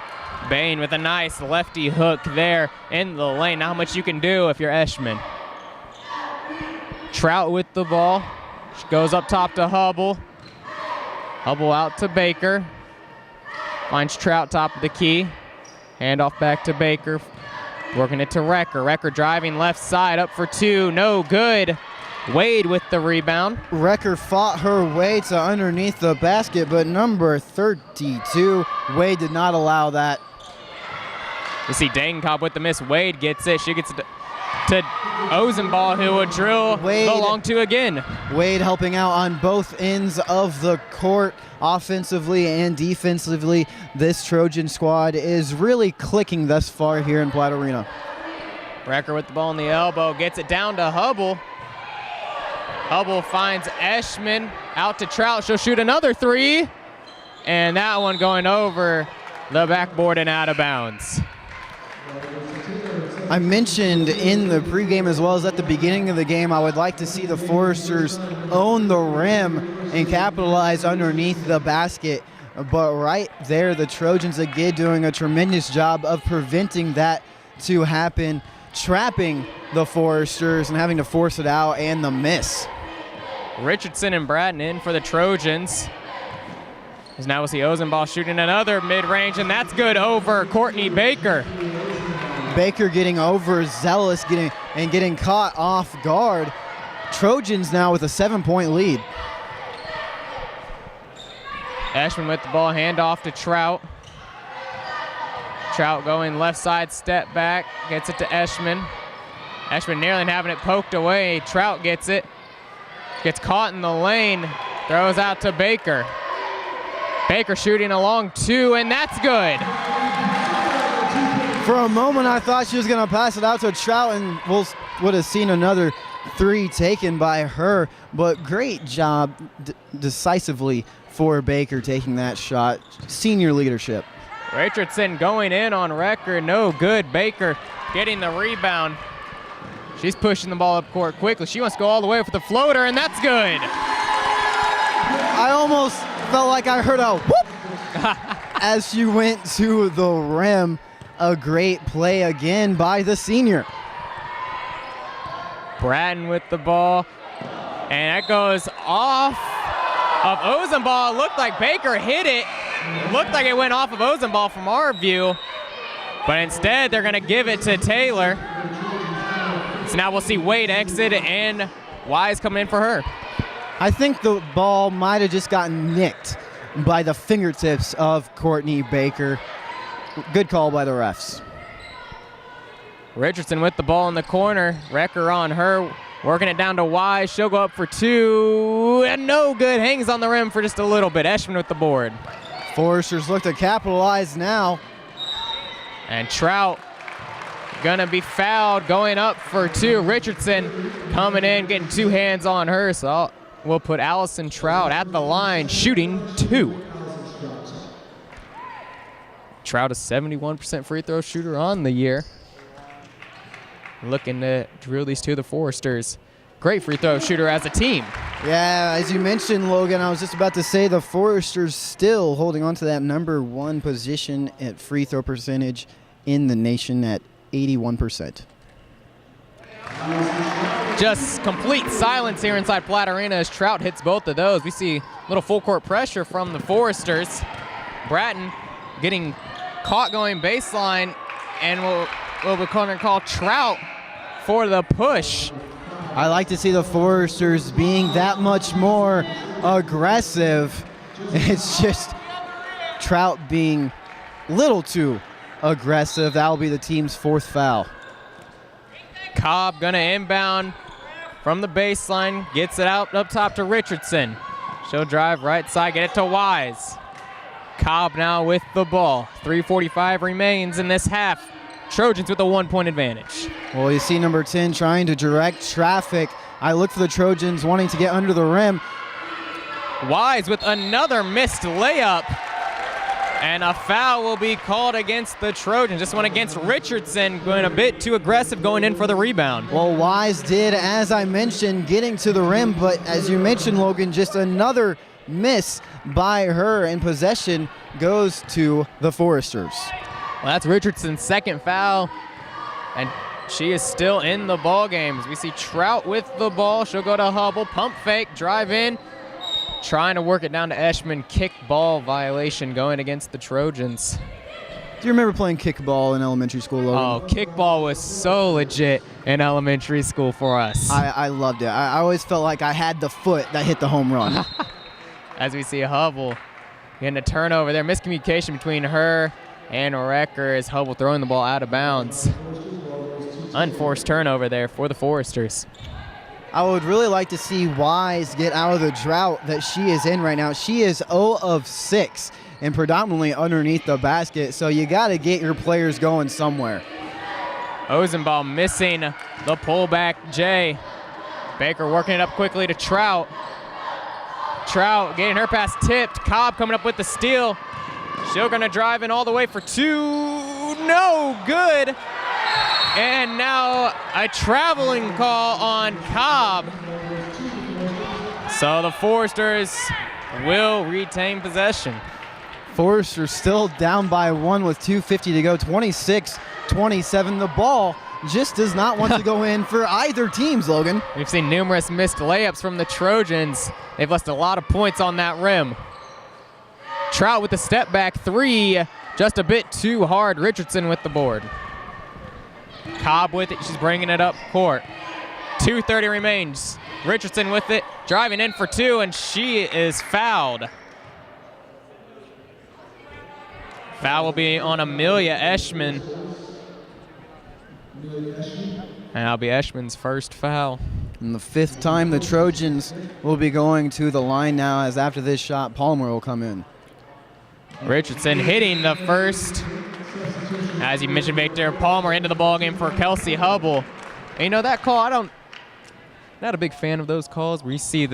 [SPEAKER 3] Bain with a nice lefty hook there in the lane. Not much you can do if you're Eschman. Trout with the ball. She goes up top to Hubble. Hubble out to Baker. Finds Trout top of the key. Handoff back to Baker. Working it to Recker. Recker driving left side up for two. No good. Wade with the rebound.
[SPEAKER 2] Recker fought her way to underneath the basket, but number 32, Wade did not allow that.
[SPEAKER 3] You see Degenkolb with the miss. Wade gets it. She gets it to Ozenball, who would drill
[SPEAKER 2] Wade,
[SPEAKER 3] the long two again.
[SPEAKER 2] Wade helping out on both ends of the court, offensively and defensively. This Trojan squad is really clicking thus far here in Platte Arena.
[SPEAKER 3] Recker with the ball in the elbow, gets it down to Hubble. Hubble finds Eschman, out to Trout. She'll shoot another three, and that one going over the backboard and out of bounds.
[SPEAKER 2] I mentioned in the pregame as well as at the beginning of the game, I would like to see the Foresters own the rim and capitalize underneath the basket. But right there, the Trojans again doing a tremendous job of preventing that to happen, trapping the Foresters and having to force it out, and the miss.
[SPEAKER 3] Richardson and Bratton in for the Trojans. As now we'll see Ozenball shooting another mid-range, and that's good over Courtney Baker.
[SPEAKER 2] Baker getting overzealous, getting caught off guard. Trojans now with a 7-point lead.
[SPEAKER 3] Eschman with the ball, handoff to Trout. Trout going left side, step back, gets it to Eschman. Eschman nearly having it poked away. Trout gets it. Gets caught in the lane, throws out to Baker. Baker shooting a long two, and that's good.
[SPEAKER 2] For a moment, I thought she was going to pass it out to Trout, and would have seen another three taken by her. But great job decisively for Baker taking that shot. Senior leadership.
[SPEAKER 3] Richardson going in on record, no good. Baker getting the rebound. She's pushing the ball up court quickly. She wants to go all the way for the floater, and that's good.
[SPEAKER 2] I almost felt like I heard a whoop as she went to the rim. A great play again by the senior.
[SPEAKER 3] Bratton with the ball, and that goes off of Ozenball. Looked like Baker hit it. Looked like it went off of Ozenball from our view, but instead they're gonna give it to Taylor. So now we'll see Wade exit and Wise coming in for her.
[SPEAKER 2] I think the ball might have just gotten nicked by the fingertips of Courtney Baker. Good call by the refs.
[SPEAKER 3] Richardson with the ball in the corner. Recker on her, working it down to Wise. She'll go up for two, and no good. Hangs on the rim for just a little bit. Eschman with the board.
[SPEAKER 2] Foresters look to capitalize now.
[SPEAKER 3] And Trout gonna be fouled, going up for two. Richardson coming in, getting two hands on her. So we'll put Allison Trout at the line, shooting two. Trout a 71% free throw shooter on the year. Looking to drill these two of the Foresters. Great free throw shooter as a team.
[SPEAKER 2] Yeah, as you mentioned, Logan, I was just about to say the Foresters still holding on to that #1 position at free throw percentage in the nation at 81%.
[SPEAKER 3] Just complete silence here inside Platte Arena as Trout hits both of those. We see a little full court pressure from the Foresters. Bratton getting caught going baseline, and we'll be going to call Trout for the push.
[SPEAKER 2] I like to see the Foresters being that much more aggressive. It's just Trout being a little too aggressive. That'll be the team's 4th foul.
[SPEAKER 3] Cobb gonna inbound from the baseline, gets it out up top to Richardson. She'll drive right side, get it to Wise. Cobb now with the ball. 3:45 remains in this half. Trojans with a 1-point advantage.
[SPEAKER 2] Well, you see number 10 trying to direct traffic. I look for the Trojans wanting to get under the rim.
[SPEAKER 3] Wise with another missed layup. And a foul will be called against the Trojans. This one against Richardson, going a bit too aggressive, going in for the rebound.
[SPEAKER 2] Well, Wise did, as I mentioned, getting to the rim, but as you mentioned, Logan, just another miss by her, and possession goes to the Foresters.
[SPEAKER 3] Well, that's Richardson's second foul, and she is still in the ball game. As we see Trout with the ball. She'll go to Hubble, pump fake, drive in, trying to work it down to Eschman. Kick ball violation going against the Trojans.
[SPEAKER 2] Do you remember playing kickball in elementary school, Logan?
[SPEAKER 3] Oh, kickball was so legit in elementary school for us.
[SPEAKER 2] I loved it. I always felt like I had the foot that hit the home run.
[SPEAKER 3] As we see Hubble getting a turnover there. Miscommunication between her and Wrecker as Hubble throwing the ball out of bounds. Unforced turnover there for the Foresters.
[SPEAKER 2] I would really like to see Wise get out of the drought that she is in right now. She is 0 of 6 and predominantly underneath the basket, so you got to get your players going somewhere.
[SPEAKER 3] Ozenbaugh missing the pullback J. Baker working it up quickly to Trout. Trout getting her pass tipped. Cobb coming up with the steal. She'll gonna drive in all the way for two. No good. And now a traveling call on Cobb. So the Foresters will retain possession.
[SPEAKER 2] Foresters still down by 1 with 2:50 to go, 26-27. The ball just does not want to go in for either teams, Logan.
[SPEAKER 3] We've seen numerous missed layups from the Trojans. They've lost a lot of points on that rim. Trout with the step back three, just a bit too hard. Richardson with the board. Cobb with it, she's bringing it up court. 2:30 remains. Richardson with it, driving in for two, and she is fouled. Foul will be on Amelia Eschman. And that'll be Eschman's first foul.
[SPEAKER 2] And the 5th time the Trojans will be going to the line now, as after this shot, Palmer will come in.
[SPEAKER 3] Richardson hitting the first. As you mentioned, Victor, Palmer into the ballgame for Kelsey Hubble. And you know, that call, not a big fan of those calls where we see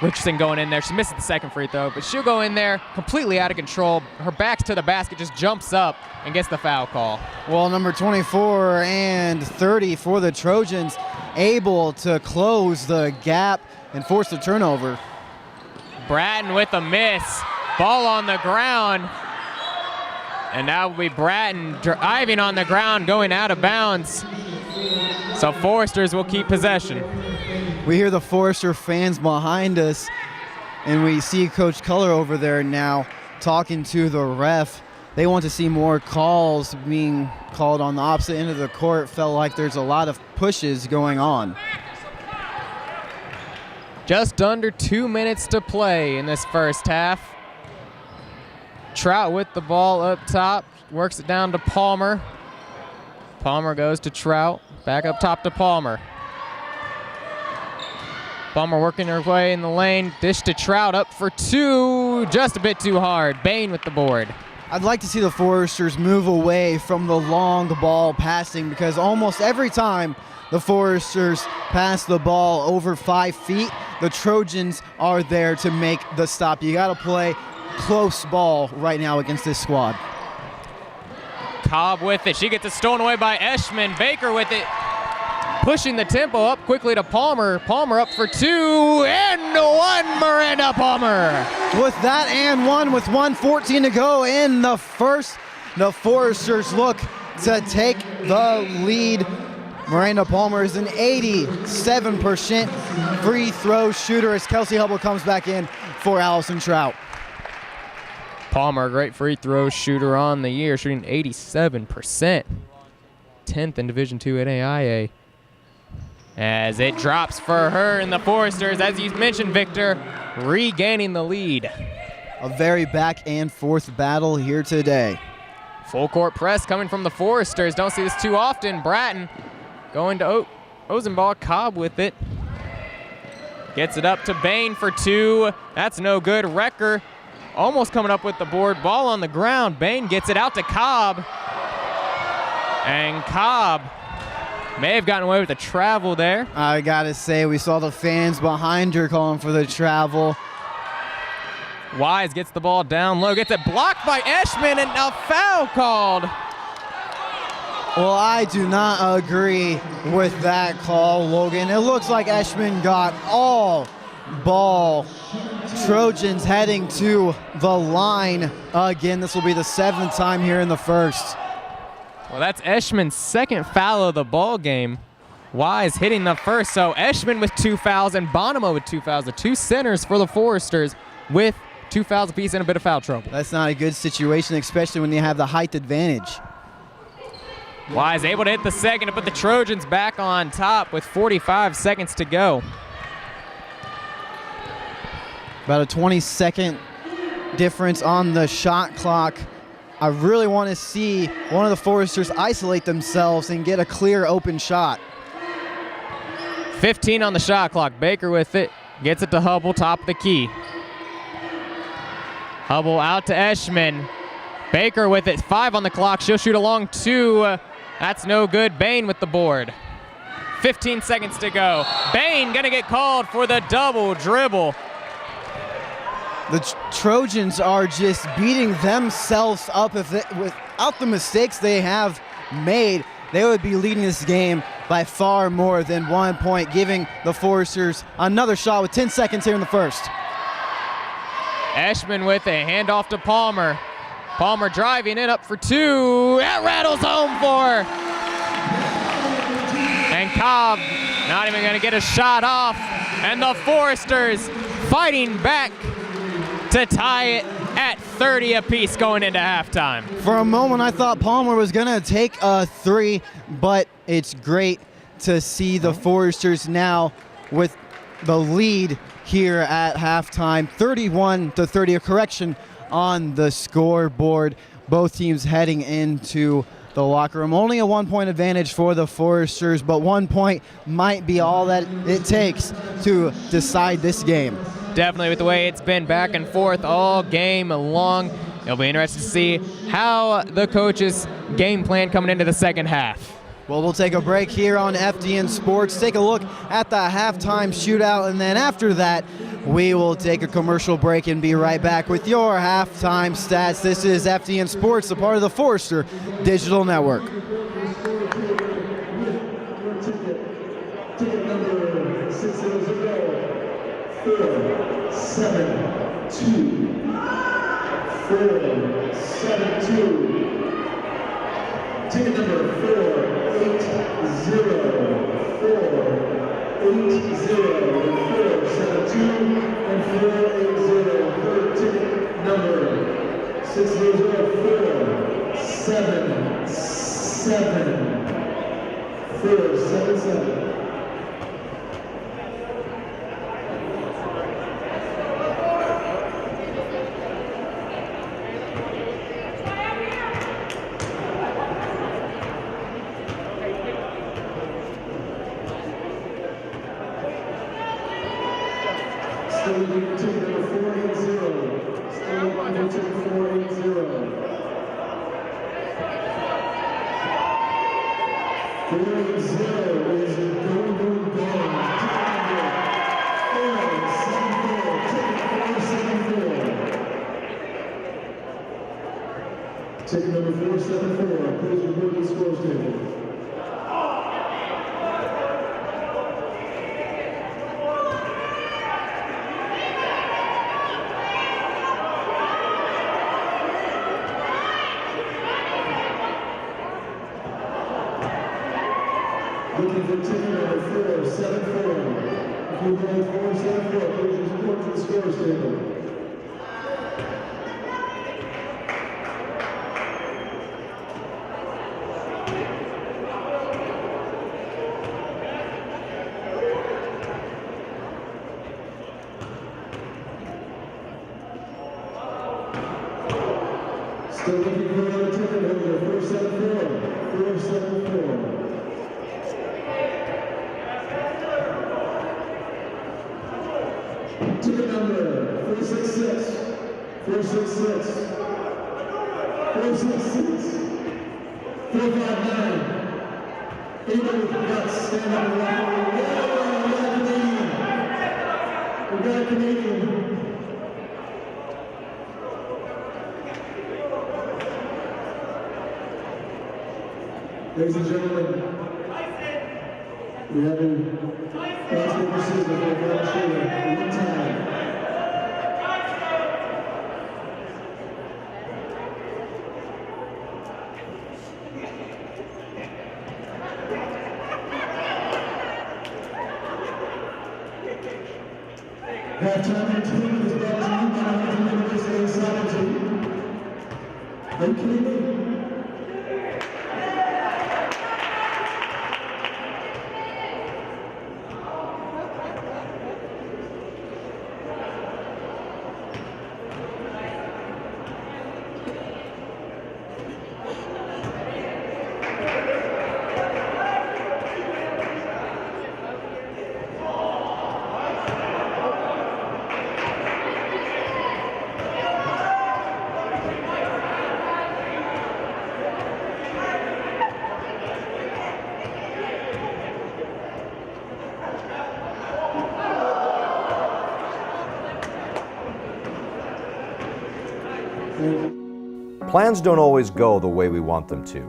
[SPEAKER 3] Richardson going in there. She misses the second free throw, but she'll go in there completely out of control. Her back's to the basket, just jumps up and gets the foul call.
[SPEAKER 2] Well, number 24 and 30 for the Trojans, able to close the gap and force the turnover.
[SPEAKER 3] Bratton with a miss. Ball on the ground. And that will be Bratton driving on the ground, going out of bounds. So Foresters will keep possession.
[SPEAKER 2] We hear the Forester fans behind us, and we see Coach Culler over there now talking to the ref. They want to see more calls being called on the opposite end of the court. Felt like there's a lot of pushes going on.
[SPEAKER 3] Just under 2 minutes to play in this first half. Trout with the ball up top, works it down to Palmer. Palmer goes to Trout, back up top to Palmer. Palmer working her way in the lane, dish to Trout, up for two, just a bit too hard. Bain with the board.
[SPEAKER 2] I'd like to see the Foresters move away from the long ball passing, because almost every time the Foresters pass the ball over 5 feet, the Trojans are there to make the stop. You got to play close ball right now against this squad.
[SPEAKER 3] Cobb with it. She gets it stolen away by Eschman. Baker with it. Pushing the tempo up quickly to Palmer. Palmer up for two and one, Miranda Palmer.
[SPEAKER 2] With that and one, with 1:14 to go in the first, the Foresters look to take the lead. Miranda Palmer is an 87% free throw shooter as Kelsey Hubble comes back in for Allison Trout.
[SPEAKER 3] Palmer, a great free throw shooter on the year, shooting 87%. 10th in Division II at AIA. As it drops for her and the Foresters, as you mentioned, Victor, regaining the lead.
[SPEAKER 2] A very back and forth battle here today.
[SPEAKER 3] Full court press coming from the Foresters. Don't see this too often. Bratton going to Ozenbaugh. Cobb with it. Gets it up to Bain for two. That's no good. Wrecker almost coming up with the board. Ball on the ground. Bain gets it out to Cobb. And Cobb may have gotten away with the travel there.
[SPEAKER 2] I gotta say, we saw the fans behind her calling for the travel.
[SPEAKER 3] Wise gets the ball down low, gets it blocked by Eshman, and a foul called.
[SPEAKER 2] Well, I do not agree with that call, Logan. It looks like Eshman got all ball. Trojans heading to the line again. This will be the 7th time here in the first.
[SPEAKER 3] Well, that's Eshman's second foul of the ball game. Wise hitting the first, so Eshman with 2 fouls and Bonomo with 2 fouls. The 2 centers for the Foresters with 2 fouls apiece and a bit of foul trouble.
[SPEAKER 2] That's not a good situation, especially when you have the height advantage.
[SPEAKER 3] Wise able to hit the second to put the Trojans back on top with 45 seconds to go.
[SPEAKER 2] About a 20-second difference on the shot clock. I really want to see one of the Foresters isolate themselves and get a clear open shot.
[SPEAKER 3] 15 on the shot clock. Baker with it. Gets it to Hubble, top of the key. Hubble out to Eshman. Baker with it. 5 on the clock. She'll shoot a long 2. That's no good. Bain with the board. 15 seconds to go. Bain gonna get called for the double dribble.
[SPEAKER 2] The Trojans are just beating themselves up. Without the mistakes they have made, they would be leading this game by far more than 1 point, giving the Foresters another shot with 10 seconds here in the first.
[SPEAKER 3] Eshman with a handoff to Palmer. Palmer driving it up for 2. That rattles home for. And Cobb not even gonna get a shot off. And the Foresters fighting back to tie it at 30 apiece going into halftime.
[SPEAKER 2] For a moment, I thought Palmer was going to take a 3, but it's great to see the Foresters now with the lead here at halftime. 31-30, a correction on the scoreboard. Both teams heading into the locker room. Only a 1-point advantage for the Foresters, but 1 point might be all that it takes to decide this game.
[SPEAKER 3] Definitely, with the way it's been back and forth all game long. It'll be interesting to see how the coaches game plan coming into the second half.
[SPEAKER 2] Well, we'll take a break here on FDN Sports, take a look at the halftime shootout, and then after that, we will take a commercial break and be right back with your halftime stats. This is FDN Sports, a part of the Forester Digital Network.
[SPEAKER 1] Ticket number 600. 472. 472. Ticket number 480. 472 and 480. Third ticket number 60477. 477. Still looking for ticket number 480. Still looking for ticket 480. 480 is going gone. Ticket number 474. Please report to the scores table. Looking for ticket number 474. If you want 474, please report to the scores table. Still looking for another ticket holder, 474. 474. Ticket number 466, 466, 466, 459. Anybody with guts, stand up and walk over. We got a Canadian. Ladies and gentlemen, we have a basket receiver for the final shooter. One time. Halftime entertainment is brought to you by Huntington University Soccer Team. Are you kidding me?
[SPEAKER 11] Plans don't always go the way we want them to,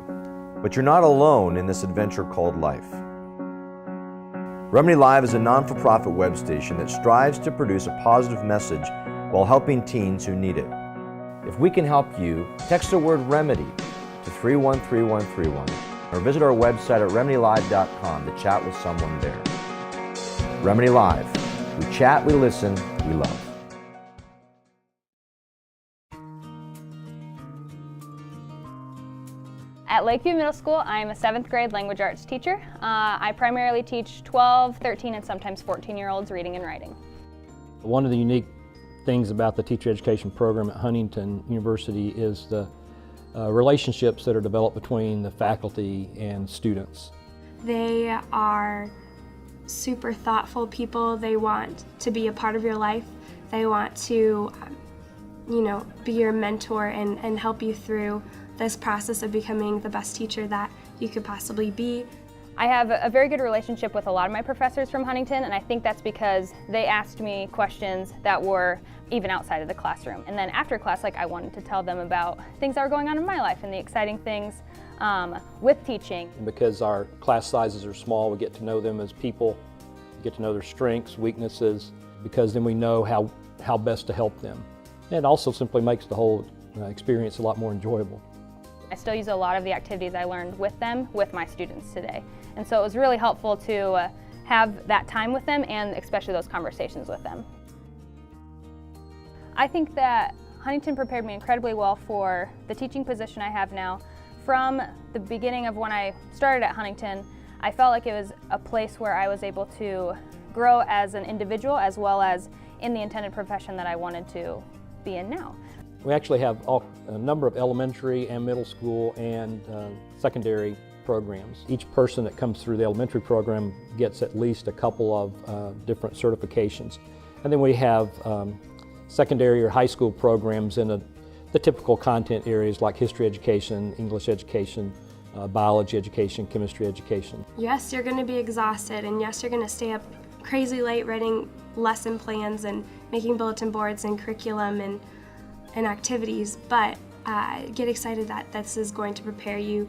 [SPEAKER 11] but you're not alone in this adventure called life. Remedy Live is a non-for-profit web station that strives to produce a positive message while helping teens who need it. If we can help you, text the word REMEDY to 313131 or visit our website at remedylive.com to chat with someone there. Remedy Live. We chat, we listen, we love.
[SPEAKER 12] At Lakeview Middle School, I'm a 7th grade language arts teacher. I primarily teach 12, 13, and sometimes 14-year-olds reading and writing.
[SPEAKER 13] One of the unique things about the teacher education program at Huntington University is the relationships that are developed between the faculty and students.
[SPEAKER 8] They are super thoughtful people. They want to be a part of your life. They want to, be your mentor and help you through this process of becoming the best teacher that you could possibly be.
[SPEAKER 12] I have a very good relationship with a lot of my professors from Huntington, and I think that's because they asked me questions that were even outside of the classroom. And then after class, I wanted to tell them about things that were going on in my life and the exciting things with teaching.
[SPEAKER 13] And because our class sizes are small, we get to know them as people, we get to know their strengths, weaknesses, because then we know how best to help them. And it also simply makes the whole experience a lot more enjoyable.
[SPEAKER 12] I still use a lot of the activities I learned with them with my students today. And so it was really helpful to have that time with them and especially those conversations with them. I think that Huntington prepared me incredibly well for the teaching position I have now. From the beginning of when I started at Huntington, I felt like it was a place where I was able to grow as an individual as well as in the intended profession that I wanted to be in now.
[SPEAKER 13] We actually have a number of elementary and middle school and secondary programs. Each person that comes through the elementary program gets at least a couple of different certifications. And then we have secondary or high school programs in the typical content areas like history education, English education, biology education, chemistry education.
[SPEAKER 8] Yes, you're going to be exhausted, and yes, you're going to stay up crazy late writing lesson plans and making bulletin boards and curriculum and activities, but get excited that this is going to prepare you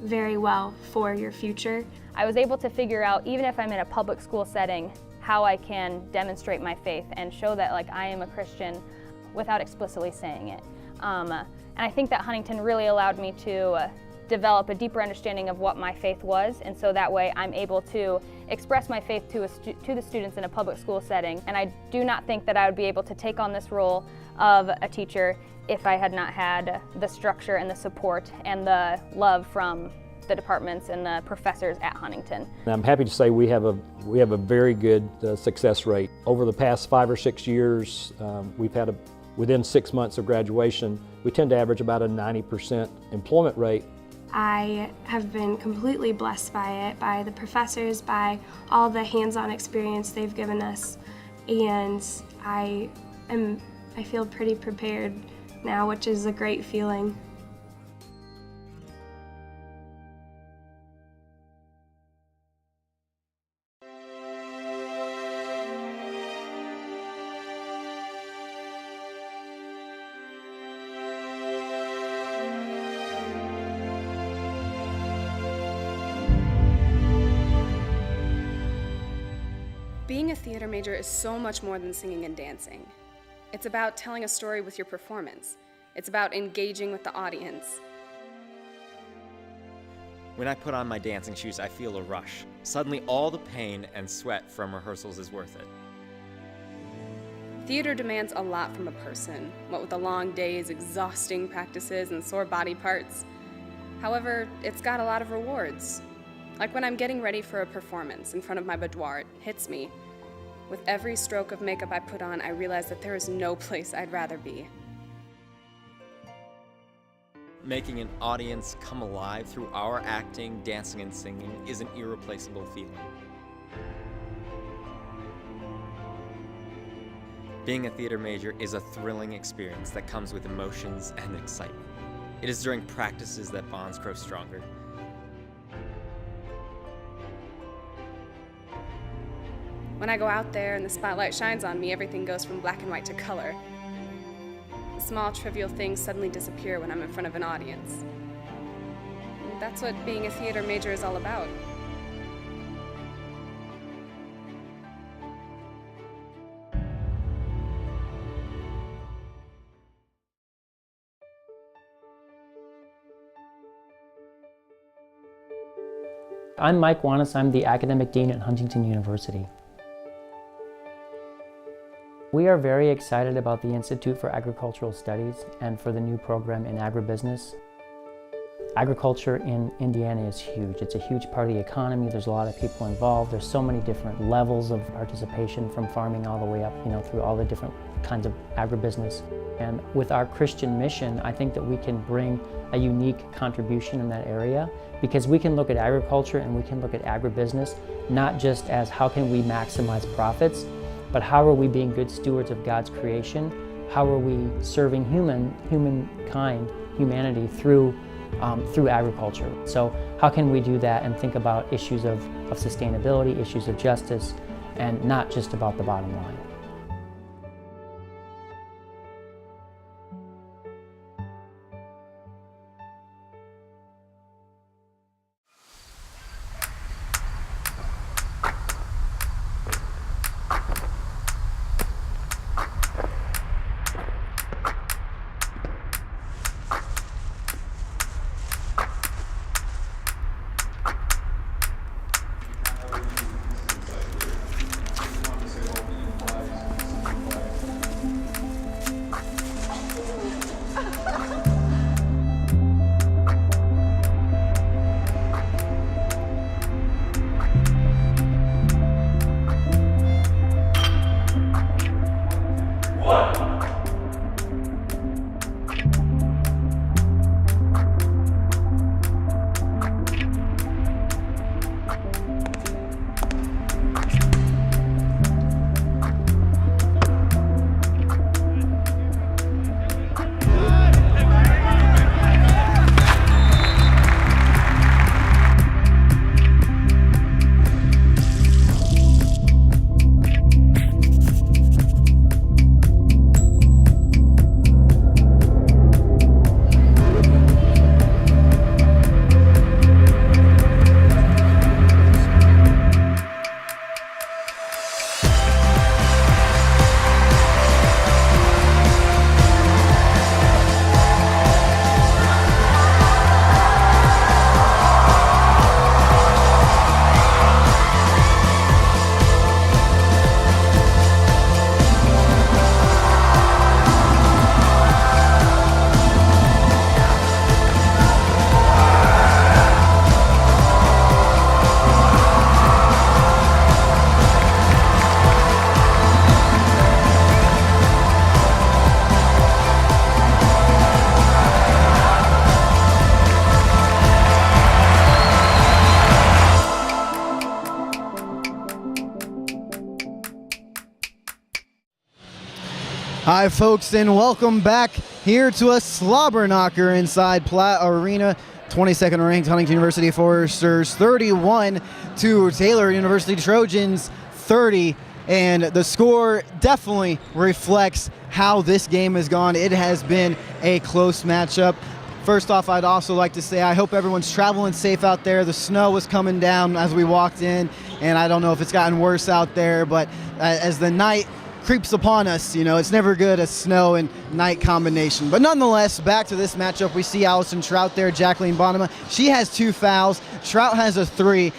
[SPEAKER 8] very well for your future.
[SPEAKER 12] I was able to figure out, even if I'm in a public school setting, how I can demonstrate my faith and show that I am a Christian without explicitly saying it. And I think that Huntington really allowed me to develop a deeper understanding of what my faith was, and so that way I'm able to express my faith to the students in a public school setting. And I do not think that I would be able to take on this role of a teacher if I had not had the structure and the support and the love from the departments and the professors at Huntington.
[SPEAKER 13] And I'm happy to say we have a very good success rate. Over the past 5 or 6 years, we've had within 6 months of graduation, we tend to average about a 90% employment rate.
[SPEAKER 8] I have been completely blessed by it, by the professors, by all the hands-on experience they've given us, and I feel pretty prepared now, which is a great feeling.
[SPEAKER 4] Being a theater major is so much more than singing and dancing. It's about telling a story with your performance. It's about engaging with the audience.
[SPEAKER 14] When I put on my dancing shoes, I feel a rush. Suddenly, all the pain and sweat from rehearsals is worth it.
[SPEAKER 4] Theater demands a lot from a person, what with the long days, exhausting practices, and sore body parts. However, it's got a lot of rewards. Like when I'm getting ready for a performance in front of my boudoir, it hits me. With every stroke of makeup I put on, I realize that there is no place I'd rather be.
[SPEAKER 14] Making an audience come alive through our acting, dancing, and singing is an irreplaceable feeling. Being a theater major is a thrilling experience that comes with emotions and excitement. It is during practices that bonds grow stronger.
[SPEAKER 4] When I go out there and the spotlight shines on me, everything goes from black and white to color. Small, trivial things suddenly disappear when I'm in front of an audience. And that's what being a theater major is all about.
[SPEAKER 15] I'm Mike Wanis. I'm the Academic Dean at Huntington University. We are very excited about the Institute for Agricultural Studies and for the new program in agribusiness. Agriculture in Indiana is huge. It's a huge part of the economy. There's a lot of people involved. There's so many different levels of participation, from farming all the way up, through all the different kinds of agribusiness. And with our Christian mission, I think that we can bring a unique contribution in that area, because we can look at agriculture and we can look at agribusiness not just as how can we maximize profits, but how are we being good stewards of God's creation? How are we serving humanity through agriculture? So how can we do that and think about issues of sustainability, issues of justice, and not just about the bottom line?
[SPEAKER 2] Hi folks, and welcome back here to a slobber knocker inside Platt Arena. 22nd ranked Huntington University Foresters 31 to Taylor University Trojans 30, and the score definitely reflects how this game has gone. It has been a close matchup. First off, I'd also like to say I hope everyone's traveling safe out there. The snow was coming down as we walked in, and I don't know if it's gotten worse out there, but as the night creeps upon us, it's never good, a snow and night combination. But nonetheless, back to this matchup, we see Allison Trout there, Jacqueline Bonema. She has 2 fouls. Trout has a 3.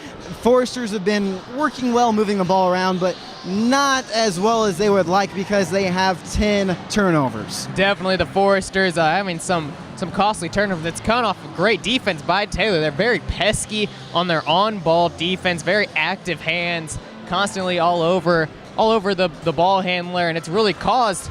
[SPEAKER 2] Foresters have been working well, moving the ball around, but not as well as they would like because they have 10 turnovers.
[SPEAKER 3] Definitely the Foresters having some costly turnovers. It's coming off a great defense by Taylor. They're very pesky on their on-ball defense, very active hands, constantly all over the ball handler, and it's really caused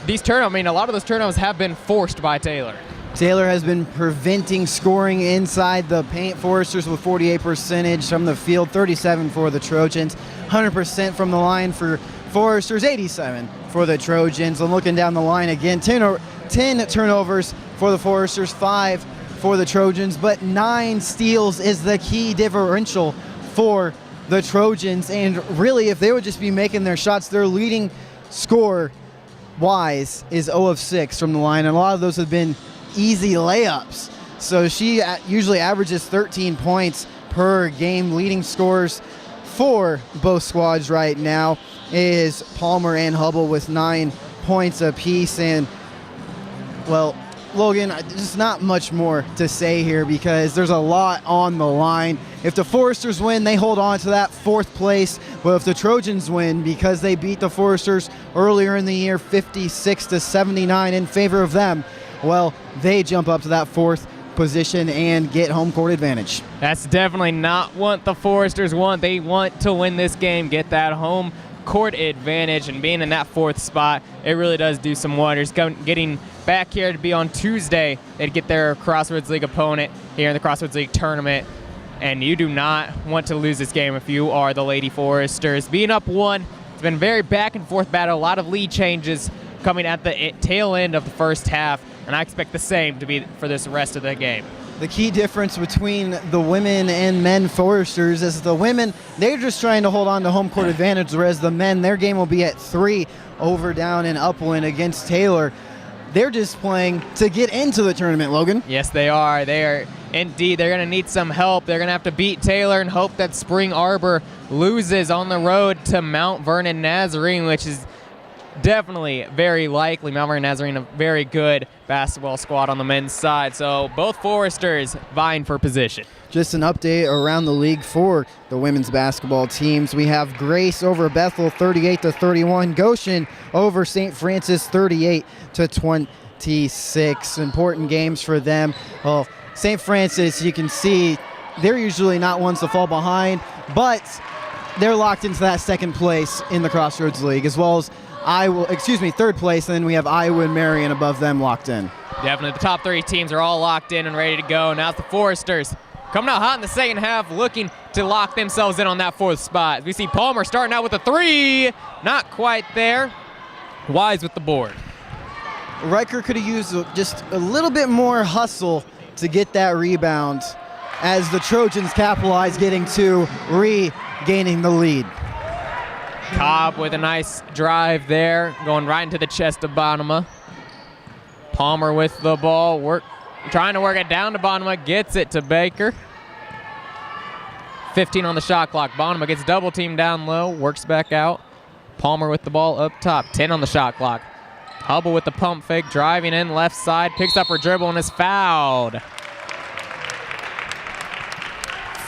[SPEAKER 3] these turnovers. I mean, a lot of those turnovers have been forced by Taylor.
[SPEAKER 2] Taylor has been preventing scoring inside the paint. Foresters with 48% from the field, 37 for the Trojans, 100% from the line for Foresters, 87 for the Trojans. And looking down the line again, 10 turnovers for the Foresters, 5 for the Trojans, but 9 steals is the key differential for the Trojans. And really, if they would just be making their shots, their leading score wise is 0 of 6 from the line, and a lot of those have been easy layups. So she usually averages 13 points per game. Leading scorers for both squads right now is Palmer and Hubble with 9 points apiece. And well, Logan, there's not much more to say here because there's a lot on the line. If the Foresters win, they hold on to that 4th place. But if the Trojans win, because they beat the Foresters earlier in the year 56-79 in favor of them, well, they jump up to that 4th position and get home court advantage.
[SPEAKER 3] That's definitely not what the Foresters want. They want to win this game, get that home court advantage, and being in that 4th spot, it really does do some wonders. Getting back here to be on Tuesday, they'd get their Crossroads League opponent here in the Crossroads League tournament, and you do not want to lose this game if you are the Lady Foresters. Being up 1, it's been a very back and forth battle, a lot of lead changes coming at the tail end of the first half, and I expect the same to be for this rest of the game.
[SPEAKER 2] The key difference between the women and men Foresters is the women, they're just trying to hold on to home court advantage, whereas the men, their game will be at 3 over down in Upland against Taylor. They're just playing to get into the tournament, Logan.
[SPEAKER 3] Yes, they are. They are indeed. They're going to need some help. They're going to have to beat Taylor and hope that Spring Arbor loses on the road to Mount Vernon Nazarene, which is definitely very likely. Mount Vernon Nazarene, a very good basketball squad on the men's side. So both Foresters vying for position.
[SPEAKER 2] Just an update around the league for the women's basketball teams. We have Grace over Bethel 38-31. Goshen over St. Francis 38-26. Important games for them. Well, St. Francis, you can see they're usually not ones to fall behind, but they're locked into that 2nd place in the Crossroads League, as well as 3rd place, and then we have Iowa and Marion above them locked in.
[SPEAKER 3] Definitely, the top 3 teams are all locked in and ready to go. Now it's the Foresters coming out hot in the second half, looking to lock themselves in on that 4th spot. We see Palmer starting out with a 3, not quite there. Wise with the board.
[SPEAKER 2] Riker could have used just a little bit more hustle to get that rebound as the Trojans capitalize, getting 2, regaining the lead.
[SPEAKER 3] Cobb with a nice drive there, going right into the chest of Bonema. Palmer with the ball, trying to work it down to Bonema, gets it to Baker. 15 on the shot clock. Bonema gets double teamed down low, works back out. Palmer with the ball up top, 10 on the shot clock. Hubble with the pump fake, driving in left side, picks up her dribble and is fouled.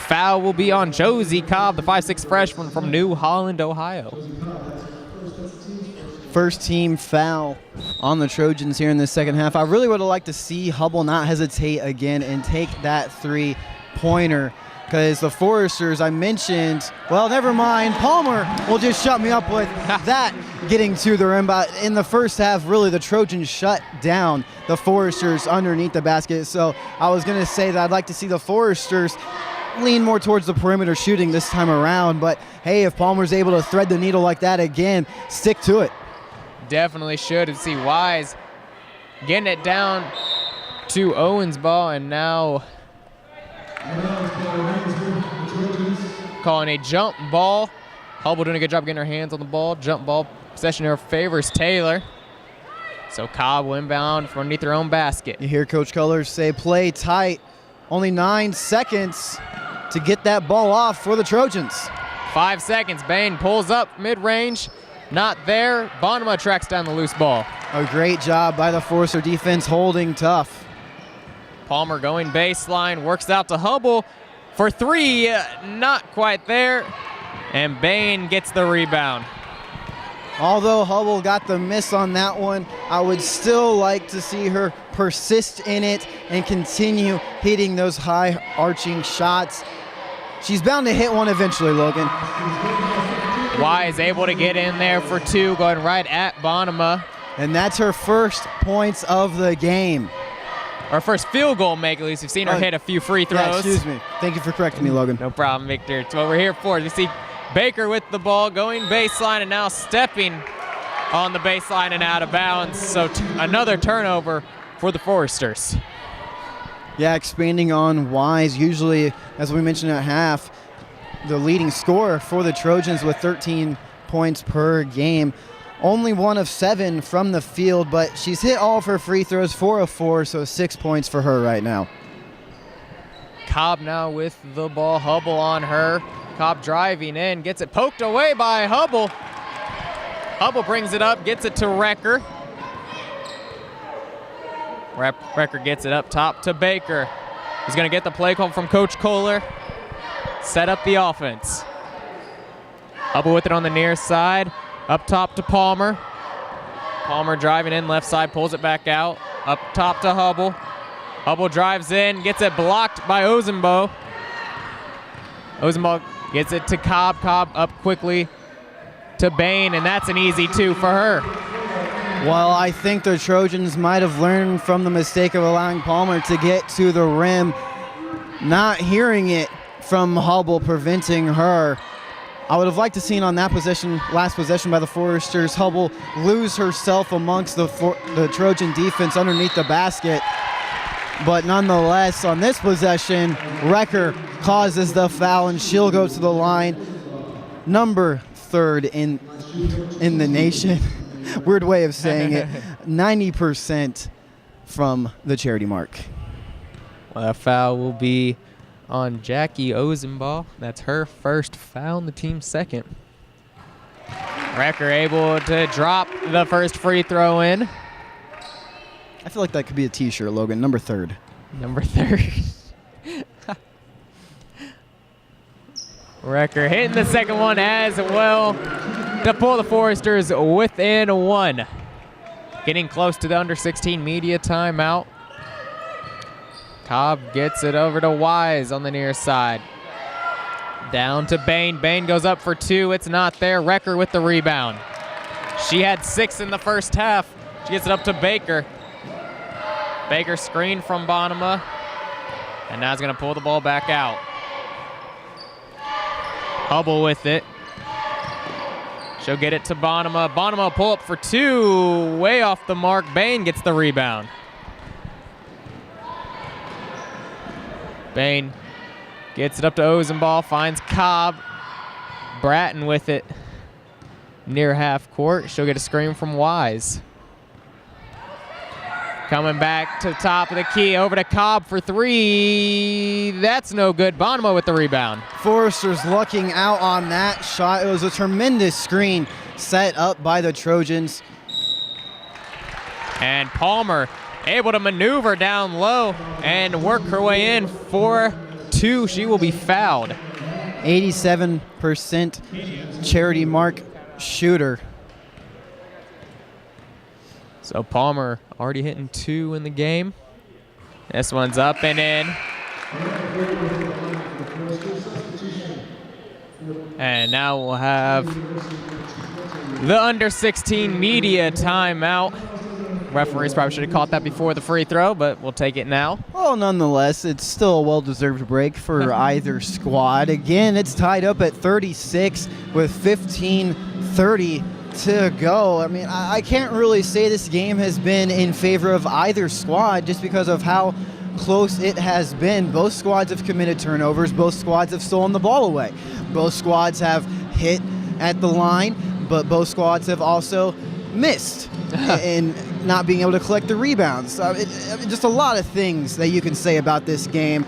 [SPEAKER 3] Foul will be on Josie Cobb, the 5'6" freshman from New Holland, Ohio.
[SPEAKER 2] First team foul on the Trojans here in the second half. I really would have liked to see Hubble not hesitate again and take that 3-pointer, because the Foresters, I mentioned, well, never mind. Palmer will just shut me up with that getting to the rim. But in the first half, really, the Trojans shut down the Foresters underneath the basket. So I was going to say that I'd like to see the Foresters lean more towards the perimeter shooting this time around. But, hey, if Palmer's able to thread the needle like that again, stick to it.
[SPEAKER 3] Definitely should. And see Wise getting it down to Owens' ball, and now calling a jump ball. Hubble doing a good job getting her hands on the ball. Jump ball possession here favors Taylor. So Cobb will inbound from underneath their own basket.
[SPEAKER 2] You hear Coach Cullers say play tight. Only 9 seconds to get that ball off for the Trojans.
[SPEAKER 3] 5 seconds. Bain pulls up mid-range. Not there. Bonema tracks down the loose ball.
[SPEAKER 2] A great job by the Forester defense holding tough.
[SPEAKER 3] Palmer going baseline, works out to Hubble for 3. Not quite there. And Bain gets the rebound.
[SPEAKER 2] Although Hubble got the miss on that one, I would still like to see her persist in it and continue hitting those high arching shots. She's bound to hit one eventually, Logan.
[SPEAKER 3] Wise able to get in there for 2, going right at Bonema.
[SPEAKER 2] And that's her first points of the game.
[SPEAKER 3] Our first field goal make, at least. We've seen her hit a few free throws.
[SPEAKER 2] Yeah, excuse me. Thank you for correcting me, Logan.
[SPEAKER 3] No problem, Victor. It's what we're here for. You see Baker with the ball, going baseline and now stepping on the baseline and out of bounds. So another turnover for the Foresters.
[SPEAKER 2] Yeah, expanding on Wise, usually, as we mentioned at half, the leading scorer for the Trojans with 13 points per game. Only 1 of 7 from the field, but she's hit all of her free throws, 4 of 4, so 6 points for her right now.
[SPEAKER 3] Cobb now with the ball, Hubble on her. Cobb driving in, gets it poked away by Hubble. Hubble brings it up, gets it to Recker. Recker gets it up top to Baker. He's going to get the play call from Coach Kohler. Set up the offense. Hubble with it on the near side. Up top to Palmer. Palmer driving in left side, pulls it back out. Up top to Hubble. Hubble drives in, gets it blocked by Ozenbo. Ozenbo gets it to Cobb. Cobb up quickly to Bain, and that's an easy 2 for her.
[SPEAKER 2] Well, I think the Trojans might have learned from the mistake of allowing Palmer to get to the rim. Not hearing it from Hubble, preventing her. I would have liked to seen on that possession, last possession by the Foresters, Hubble lose herself amongst the Trojan defense underneath the basket. But nonetheless, on this possession, Recker causes the foul, and she'll go to the line. Number 3rd in the nation. Weird way of saying it. 90% from the charity mark.
[SPEAKER 3] Well, that foul will be on Jackie Ozenbaugh. That's her first foul, and the team's second. Recker able to drop the first free throw in.
[SPEAKER 2] I feel like that could be a t-shirt, Logan. Number 3rd.
[SPEAKER 3] Number 3rd. Recker hitting the second one as well to pull the Foresters within 1. Getting close to the under 16 media timeout. Cobb gets it over to Wise on the near side. Down to Bain. Bain goes up for 2. It's not there. Recker with the rebound. She had 6 in the first half. She gets it up to Baker. Baker screen from Bonema. And now he's going to pull the ball back out. Hubble with it. She'll get it to Bonema. Bonema pull up for 2. Way off the mark. Bain gets the rebound. Bain gets it up to Ozenbaugh, finds Cobb. Bratton with it near half court. She'll get a screen from Wise. Coming back to the top of the key, over to Cobb for 3. That's no good. Bonema with the rebound.
[SPEAKER 2] Foresters lucking out on that shot. It was a tremendous screen set up by the Trojans.
[SPEAKER 3] And Palmer able to maneuver down low and work her way in for 2. She will be fouled.
[SPEAKER 2] 87% charity mark shooter.
[SPEAKER 3] So Palmer already hitting 2 in the game. This one's up and in. And now we'll have the under 16 media timeout. Referees probably should have caught that before the free throw, but we'll take it now.
[SPEAKER 2] Well, nonetheless, it's still a well-deserved break for either squad. Again, it's tied up at 36 with 15:30 to go. I mean, I can't really say this game has been in favor of either squad just because of how close it has been. Both squads have committed turnovers. Both squads have stolen the ball away. Both squads have hit at the line, but both squads have also missed in not being able to collect the rebounds. Just a lot of things that you can say about this game.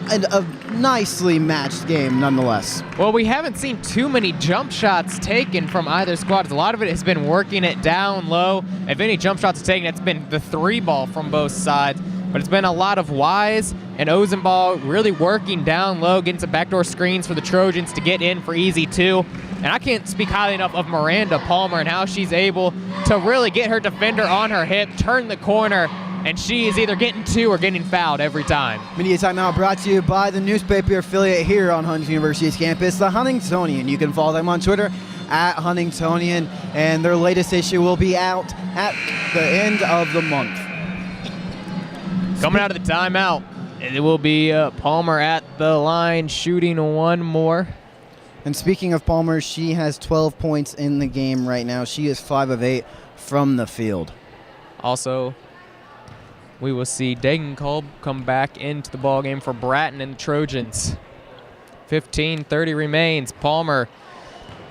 [SPEAKER 2] a nicely matched game nonetheless.
[SPEAKER 3] Well, we haven't seen too many jump shots taken from either squad. A lot of it has been working it down low. If any jump shots are taken, it's been the 3-ball from both sides. But it's been a lot of Wise and Ozenball really working down low, getting some backdoor screens for the Trojans to get in for easy 2. And I can't speak highly enough of Miranda Palmer and how she's able to really get her defender on her hip, turn the corner, and she is either getting 2 or getting fouled every time.
[SPEAKER 2] Media Timeout brought to you by the newspaper affiliate here on Huntington University's campus, the Huntingtonian. You can follow them on Twitter at Huntingtonian, and their latest issue will be out at the end of the month.
[SPEAKER 3] Coming out of the timeout, it will be Palmer at the line shooting one more.
[SPEAKER 2] And speaking of Palmer, she has 12 points in the game right now. She is 5 of 8 from the field.
[SPEAKER 3] Also, we will see Degenkolb come back into the ballgame for Bratton and the Trojans. 15:30 remains. Palmer,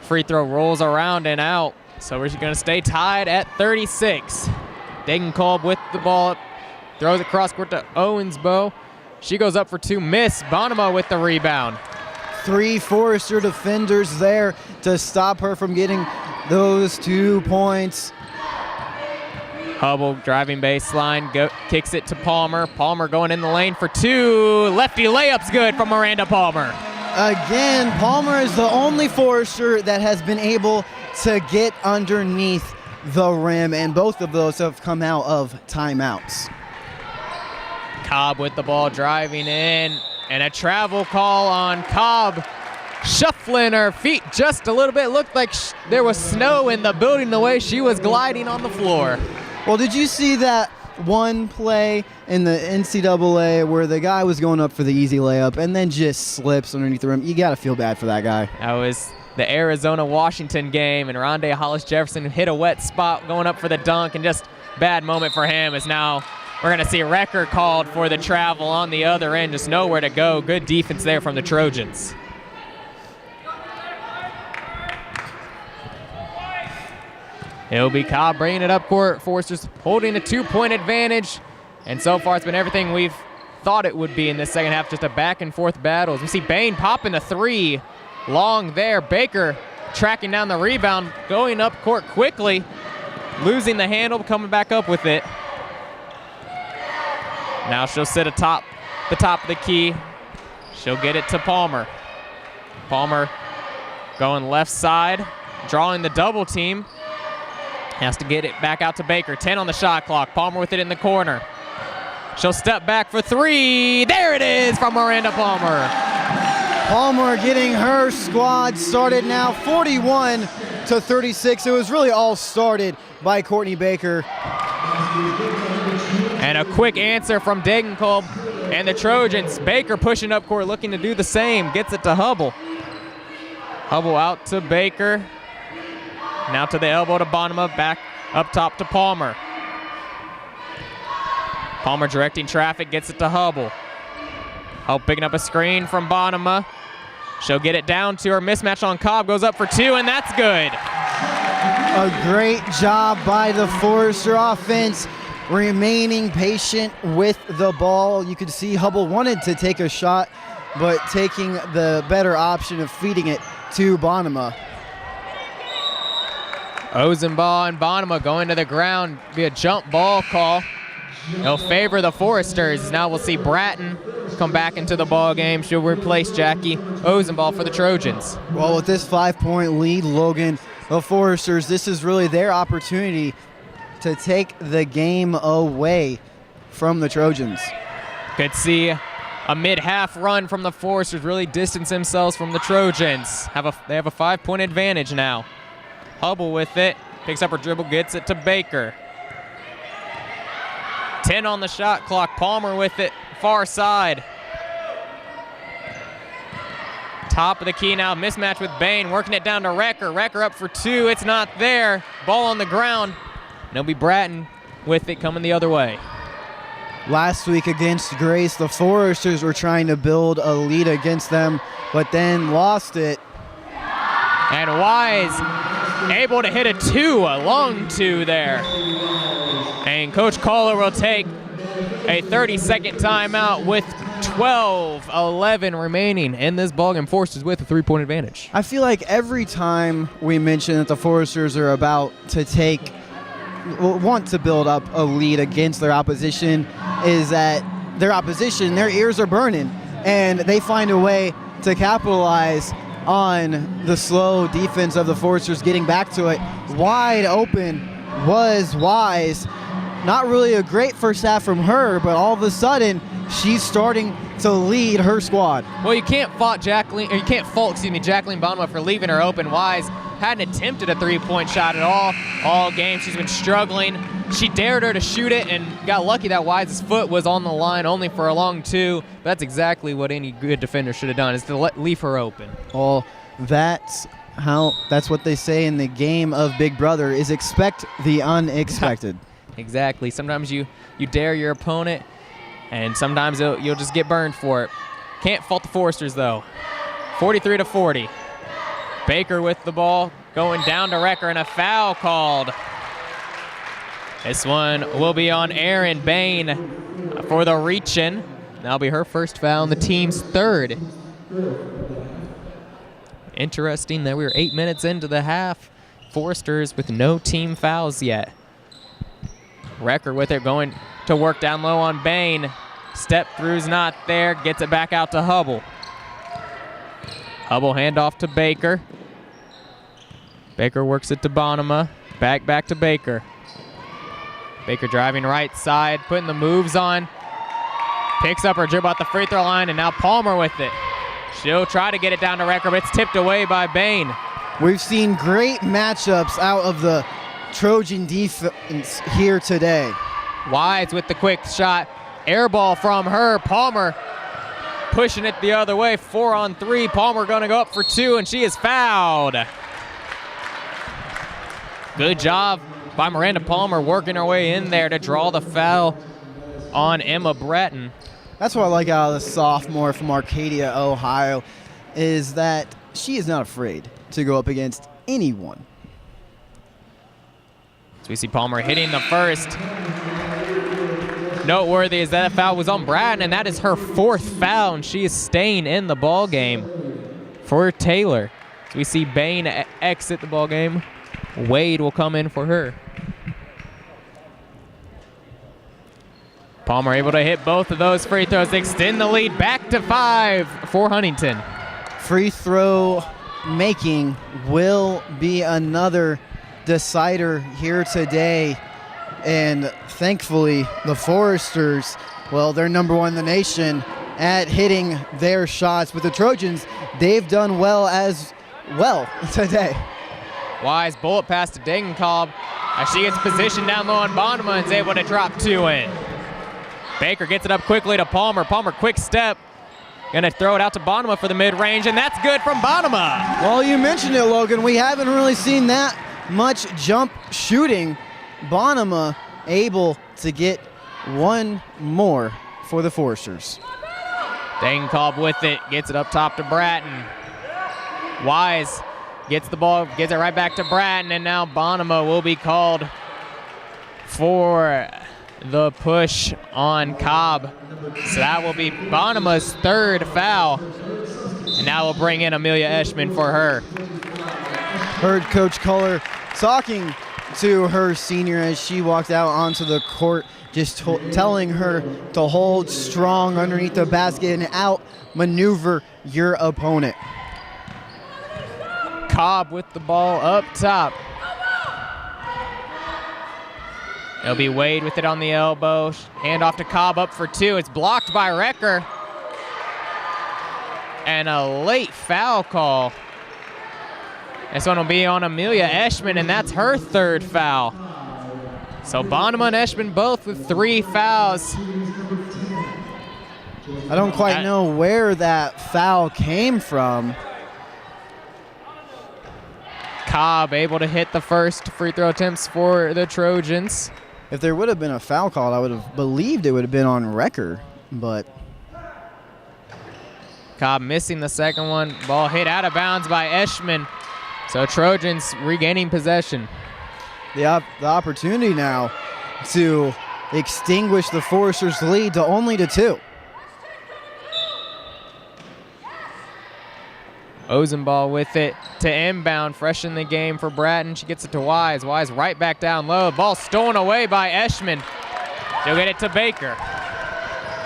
[SPEAKER 3] free throw rolls around and out. So we're going to stay tied at 36. Degenkolb with the ball up. Throws it cross court to Owensbow. She goes up for 2, miss. Bonema with the rebound.
[SPEAKER 2] 3 Forester defenders there to stop her from getting those 2 points.
[SPEAKER 3] Hubble driving baseline, kicks it to Palmer. Palmer going in the lane for 2. Lefty layup's good from Miranda Palmer.
[SPEAKER 2] Again, Palmer is the only Forester that has been able to get underneath the rim, and both of those have come out of timeouts.
[SPEAKER 3] Cobb with the ball driving in, and a travel call on Cobb. Shuffling her feet just a little bit. Looked like there was snow in the building the way she was gliding on the floor.
[SPEAKER 2] Well, did you see that one play in the NCAA where the guy was going up for the easy layup and then just slips underneath the rim? You got to feel bad for that guy.
[SPEAKER 3] That was the Arizona-Washington game, and Rondé Hollis-Jefferson hit a wet spot going up for the dunk, and just bad moment for him as now we're going to see a record called for the travel on the other end. Just nowhere to go. Good defense there from the Trojans. It'll be Cobb bringing it up court. Forster's holding a 2-point advantage. And so far it's been everything we've thought it would be in this second half. Just a back and forth battle. As we see Bain popping the 3 long there. Baker tracking down the rebound, going up court quickly, losing the handle, coming back up with it. Now she'll sit atop the top of the key. She'll get it to Palmer. Palmer going left side, drawing the double team. Has to get it back out to Baker. 10 on the shot clock. Palmer with it in the corner. She'll step back for 3. There it is from Miranda Palmer.
[SPEAKER 2] Palmer getting her squad started now, 41-36. It was really all started by Courtney Baker.
[SPEAKER 3] And a quick answer from Degenkolb and the Trojans. Baker pushing up court, looking to do the same. Gets it to Hubble. Hubble out to Baker. Now to the elbow to Bonema, back up top to Palmer. Palmer directing traffic, gets it to Hubble. Hubble picking up a screen from Bonema. She'll get it down to her. Mismatch on Cobb, goes up for 2, and that's good.
[SPEAKER 2] A great job by the Forester offense, remaining patient with the ball. You could see Hubble wanted to take a shot, but taking the better option of feeding it to Bonema.
[SPEAKER 3] Ozenball and Bonema going to the ground. Be a jump ball call. It'll favor the Foresters. Now we'll see Bratton come back into the ball game. She'll replace Jackie Ozenball for the Trojans.
[SPEAKER 2] Well, with this 5-point lead, Logan, the Foresters, this is really their opportunity to take the game away from the Trojans.
[SPEAKER 3] Could see a mid-half run from the Foresters, really distance themselves from the Trojans. They have a 5-point advantage now. Hubble with it, picks up her dribble, gets it to Baker. 10 on the shot clock. Palmer with it, far side. Top of the key now, mismatch with Bain, working it down to Recker. Recker up for 2, it's not there. Ball on the ground. And it'll be Bratton with it coming the other way.
[SPEAKER 2] Last week against Grace, the Foresters were trying to build a lead against them, but then lost it.
[SPEAKER 3] And Wise able to hit a 2, a long 2 there. And Coach Kohler will take a 30-second timeout with 12:11 remaining in this ballgame. Foresters with a 3-point advantage.
[SPEAKER 2] I feel like every time we mention that the Foresters are about to want to build up a lead against their opposition, is that their opposition, their ears are burning, and they find a way to capitalize on the slow defense of the Foresters getting back to it. Wide open was Wise. Not really a great first half from her, but all of a sudden she's starting to lead her squad.
[SPEAKER 3] Well, you can't fault Jacqueline Bonema for leaving her open. Wise hadn't attempted a three-point shot at all game. She's been struggling. She dared her to shoot it and got lucky that Wise's foot was on the line only for a long two. But that's exactly what any good defender should have done, is to leave her open.
[SPEAKER 2] Well, that's what they say in the game of Big Brother, is expect the unexpected.
[SPEAKER 3] Exactly. Sometimes you dare your opponent, and sometimes you'll just get burned for it. Can't fault the Foresters, though. 43-40. Baker with the ball, going down to Recker, and a foul called. This one will be on Erin Bain for the reach-in. That'll be her first foul and the team's third. Interesting that we were 8 minutes into the half. Foresters with no team fouls yet. Recker with it, going to work down low on Bain. Step through's not there, gets it back out to Hubble. Hubble handoff to Baker. Baker works it to Bonema. Back to Baker. Baker driving right side, putting the moves on. Picks up her dribble at the free throw line, and now Palmer with it. She'll try to get it down to Recker, but it's tipped away by Bain.
[SPEAKER 2] We've seen great matchups out of the Trojan defense here today.
[SPEAKER 3] Wise with the quick shot. Air ball from her. Palmer pushing it the other way. 4-on-3. Palmer going to go up for two, and she is fouled. Good job by Miranda Palmer working her way in there to draw the foul on Emma Bratton.
[SPEAKER 2] That's what I like out of the sophomore from Arcadia, Ohio, is that she is not afraid to go up against anyone.
[SPEAKER 3] So we see Palmer hitting the first. Noteworthy is that foul was on Bratton, and that is her fourth foul, and she is staying in the ball game for Taylor. So we see Bain exit the ball game. Wade will come in for her. Palmer able to hit both of those free throws to extend the lead back to 5 for Huntington.
[SPEAKER 2] Free throw making will be another decider here today. And thankfully, the Foresters, well, they're number one in the nation at hitting their shots. With the Trojans, they've done well as well today.
[SPEAKER 3] Wise bullet pass to Degenkolb as she gets positioned down low on Bonema and is able to drop two in. Baker gets it up quickly to Palmer. Palmer, quick step. Gonna throw it out to Bonema for the mid-range, and that's good from Bonema.
[SPEAKER 2] Well, you mentioned it, Logan. We haven't really seen that much jump shooting. Bonema able to get one more for the Foresters.
[SPEAKER 3] Degenkolb with it, gets it up top to Bratton. Wise gets the ball, gets it right back to Bratton, and now Bonema will be called for the push on Cobb. So that will be Bonema's third foul. And now we'll bring in Amelia Eschman for her.
[SPEAKER 2] Heard Coach Culler talking to her senior as she walked out onto the court, just telling her to hold strong underneath the basket and outmaneuver your opponent.
[SPEAKER 3] Cobb with the ball up top. It'll be Wade with it on the elbow. Hand off to Cobb, up for two. It's blocked by Recker. And a late foul call. This one will be on Amelia Eschman, and that's her third foul. So Bonema and Eschman both with 3 fouls.
[SPEAKER 2] I don't quite know where that foul came from.
[SPEAKER 3] Cobb able to hit the first free throw attempts for the Trojans.
[SPEAKER 2] If there would have been a foul called, I would have believed it would have been on Recker, but
[SPEAKER 3] Cobb missing the second one. Ball hit out of bounds by Eschman. So Trojans regaining possession.
[SPEAKER 2] The opportunity now to extinguish the Foresters' lead to only to 2.
[SPEAKER 3] Ozenball with it to inbound, fresh in the game for Bratton. She gets it to Wise. Wise right back down low. Ball stolen away by Eschman. She'll get it to Baker.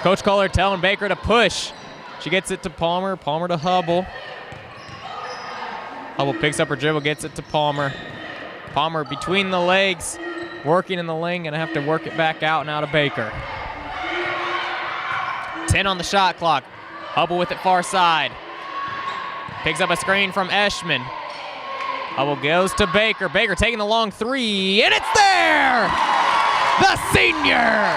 [SPEAKER 3] Coach Kohler telling Baker to push. She gets it to Palmer. Palmer to Hubble. Hubble picks up her dribble, gets it to Palmer. Palmer between the legs, working in the lane, gonna have to work it back out and out of Baker. 10 on the shot clock. Hubble with it far side. Picks up a screen from Eschman. Hubble goes to Baker. Baker taking the long 3, and it's there! The senior!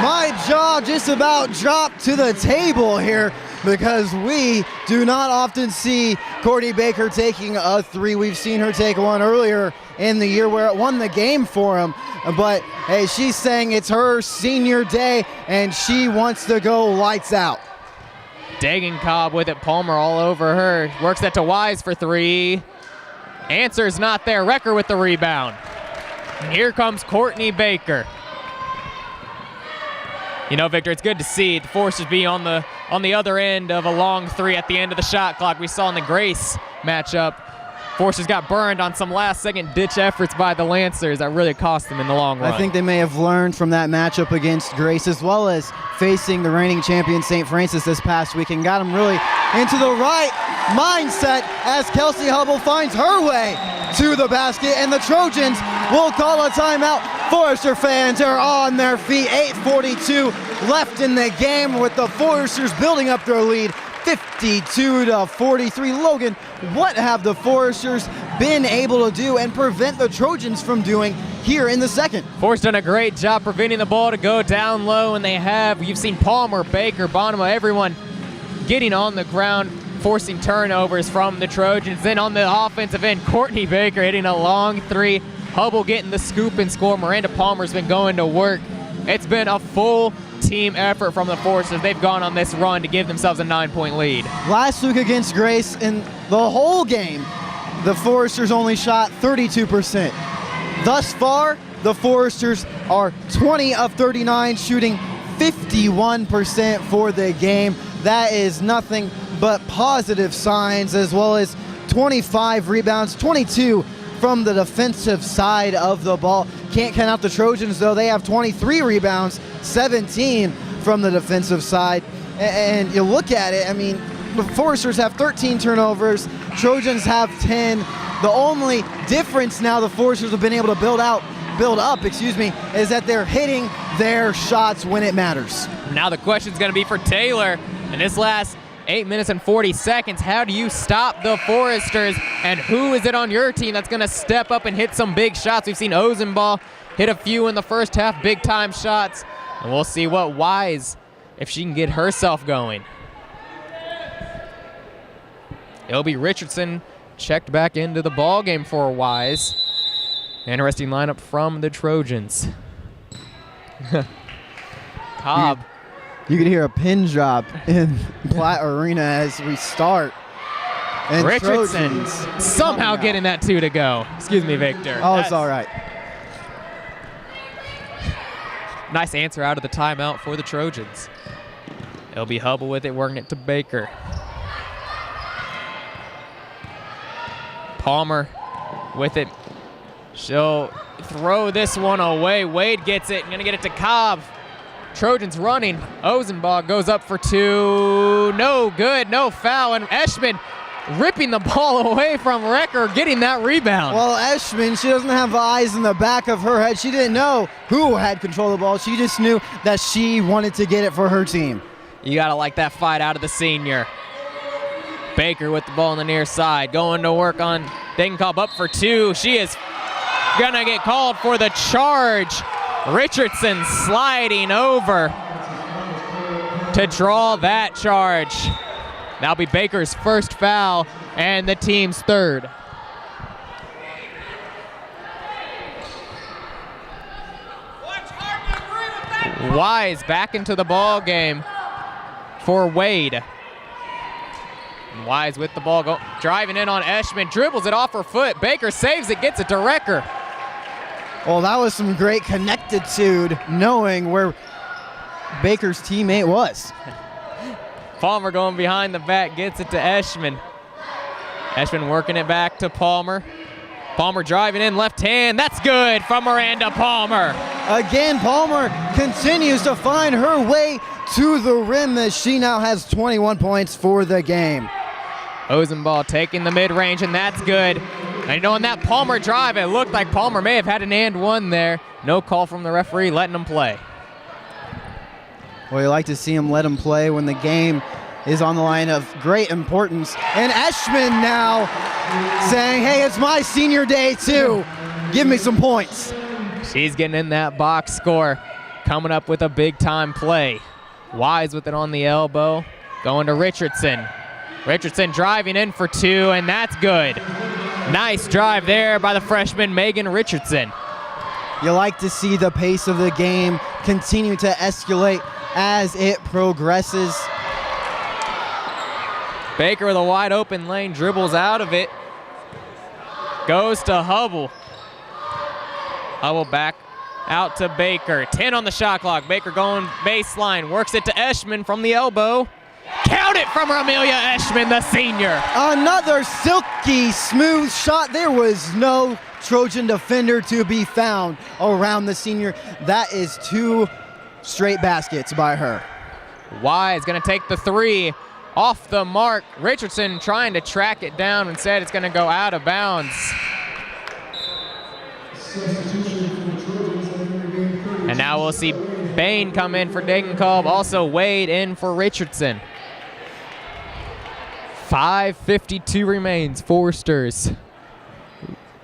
[SPEAKER 2] My jaw just about dropped to the table here because we do not often see Courtney Baker taking a 3. We've seen her take one earlier in the year where it won the game for him. But, hey, she's saying it's her senior day, and she wants to go lights out.
[SPEAKER 3] Dagenkob with it, Palmer all over her. Works that to Wise for 3. Answer's not there. Recker with the rebound. And here comes Courtney Baker. You know, Victor, it's good to see the Foresters be on the other end of a long 3 at the end of the shot clock. We saw in the Grace matchup, Foresters got burned on some last-second ditch efforts by the Lancers that really cost them in the long run.
[SPEAKER 2] I think they may have learned from that matchup against Grace, as well as facing the reigning champion St. Francis this past week, and got them really into the right mindset as Kelsey Hubble finds her way to the basket, and the Trojans will call a timeout. Forester fans are on their feet. 8:42 left in the game with the Foresters building up their lead. 52-43. Logan, what have the Foresters been able to do and prevent the Trojans from doing here in the second?
[SPEAKER 3] Foresters done a great job preventing the ball to go down low, and they have. You've seen Palmer, Baker, Bonema, everyone getting on the ground, forcing turnovers from the Trojans. Then on the offensive end, Courtney Baker hitting a long 3. Hubble getting the scoop and score. Miranda Palmer's been going to work. It's been a full team effort from the Foresters. They've gone on this run to give themselves a 9-point lead.
[SPEAKER 2] Last week against Grace, in the whole game, the Foresters only shot 32%. Thus far, the Foresters are 20 of 39, shooting 51% for the game. That is nothing but positive signs, as well as 25 rebounds, 22 from the defensive side of the ball. Can't count out the Trojans, though. They have 23 rebounds, 17 from the defensive side. And you look at it, I mean, the Foresters have 13 turnovers, Trojans have 10. The only difference now the Foresters have been able to build up, is that they're hitting their shots when it matters.
[SPEAKER 3] Now the question's going to be for Taylor in this last 8 minutes and 40 seconds. How do you stop the Foresters, and who is it on your team that's going to step up and hit some big shots? We've seen Ozenball hit a few in the first half, big-time shots, and we'll see what Wise, if she can get herself going. It'll be Richardson checked back into the ball game for Wise. Interesting lineup from the Trojans. Cobb.
[SPEAKER 2] You can hear a pin drop in Platt Arena as we start. And
[SPEAKER 3] Richardson
[SPEAKER 2] Trojans
[SPEAKER 3] somehow getting that 2 to go. Excuse me, Victor.
[SPEAKER 2] Oh, it's all right.
[SPEAKER 3] Nice answer out of the timeout for the Trojans. It'll be Hubble with it, working it to Baker. Palmer with it. She'll throw this one away. Wade gets it, gonna get it to Cobb. Trojans running. Ozenball goes up for 2. No good, no foul, and Eschman ripping the ball away from Recker, getting that rebound.
[SPEAKER 2] Well, Eschman, she doesn't have eyes in the back of her head. She didn't know who had control of the ball. She just knew that she wanted to get it for her team.
[SPEAKER 3] You gotta like that fight out of the senior. Baker with the ball on the near side, going to work on Dagenkob up for 2. She is gonna get called for the charge. Richardson sliding over to draw that charge. That'll be Baker's first foul and the team's third. Wise back into the ball game for Wade. Wise with the ball, driving in on Eschman, dribbles it off her foot. Baker saves it, gets it to Recker.
[SPEAKER 2] Well, that was some great connectitude, knowing where Baker's teammate was.
[SPEAKER 3] Palmer going behind the back, gets it to Eschman. Eschman working it back to Palmer. Palmer driving in left hand. That's good from Miranda Palmer.
[SPEAKER 2] Again, Palmer continues to find her way to the rim as she now has 21 points for the game.
[SPEAKER 3] Ozenball taking the mid-range, and that's good. And you know, on that Palmer drive, it looked like Palmer may have had an and one there. No call from the referee, letting them play.
[SPEAKER 2] Well, you like to see him let him play when the game is on the line of great importance. And Eschman now saying, hey, it's my senior day too. Give me some points.
[SPEAKER 3] She's getting in that box score, coming up with a big-time play. Wise with it on the elbow, going to Richardson. Richardson driving in for two, and that's good. Nice drive there by the freshman Megan Richardson.
[SPEAKER 2] You like to see the pace of the game continue to escalate as it progresses.
[SPEAKER 3] Baker with a wide open lane, dribbles out of it. Goes to Hubble. Hubble back out to Baker. 10 on the shot clock. Baker going baseline, works it to Eschman from the elbow. Count it from Amelia Eschman, the senior.
[SPEAKER 2] Another silky smooth shot. There was no Trojan defender to be found around the senior. That is 2 straight baskets by her.
[SPEAKER 3] Wise going to take the three off the mark. Richardson trying to track it down. Instead, it's going to go out of bounds. And now we'll see Bain come in for Degenkolb. Also Wade in for Richardson. 5:52 remains. Foresters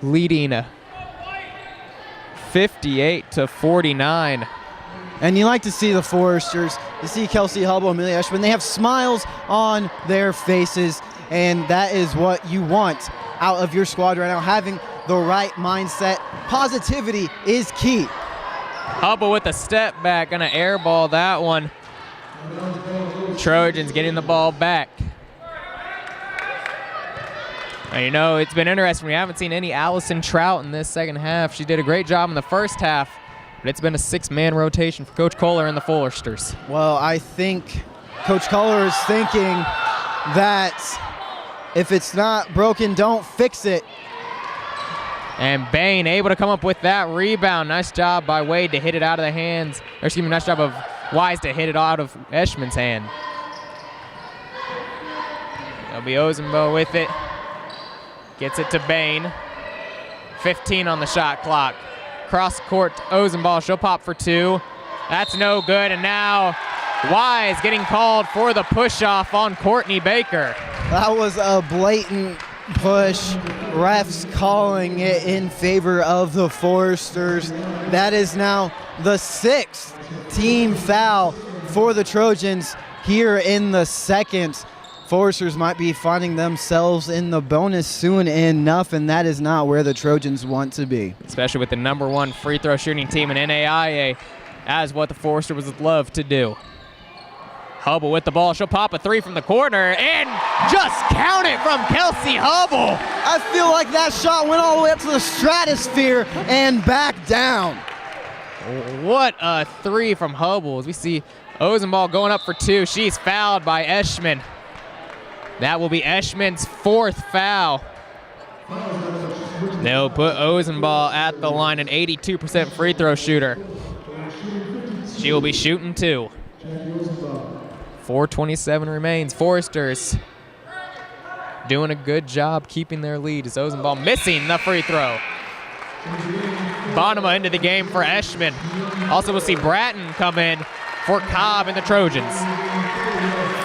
[SPEAKER 3] leading 58-49.
[SPEAKER 2] And you like to see the Foresters, you see Kelsey Hubble, Amelia Eschman, they have smiles on their faces, and that is what you want out of your squad right now, having the right mindset. Positivity is key.
[SPEAKER 3] Hubble with a step back, gonna airball that one. Trojans getting the ball back. And you know, it's been interesting. We haven't seen any Allison Trout in this second half. She did a great job in the first half, but it's been a 6-man rotation for Coach Kohler and the Foresters.
[SPEAKER 2] Well, I think Coach Kohler is thinking that if it's not broken, don't fix it.
[SPEAKER 3] And Bain able to come up with that rebound. Nice job by Wade to hit it out of the hands. Or excuse me, nice job of Wise to hit it out of Eschman's hand. It'll be Ozenbo with it. Gets it to Bain. 15 on the shot clock. Cross court to Ozenball. She'll pop for 2. That's no good. And now Wise getting called for the push-off on Courtney Baker.
[SPEAKER 2] That was a blatant push. Refs calling it in favor of the Foresters. That is now the 6th team foul for the Trojans here in the second. Foresters might be finding themselves in the bonus soon enough, and that is not where the Trojans want to be.
[SPEAKER 3] Especially with the #1 free throw shooting team in NAIA, as what the Foresters would love to do. Hubble with the ball. She'll pop a 3 from the corner, and just count it from Kelsey Hubble.
[SPEAKER 2] I feel like that shot went all the way up to the stratosphere and back down.
[SPEAKER 3] What a 3 from Hubble. As we see Ozenball going up for 2. She's fouled by Eschman. That will be Eschman's 4th foul. They'll put Ozenball at the line, an 82% free throw shooter. She will be shooting 2. 4:27 remains. Foresters doing a good job keeping their lead as Ozenball missing the free throw. Bonema into the game for Eschman. Also we'll see Bratton come in for Cobb and the Trojans.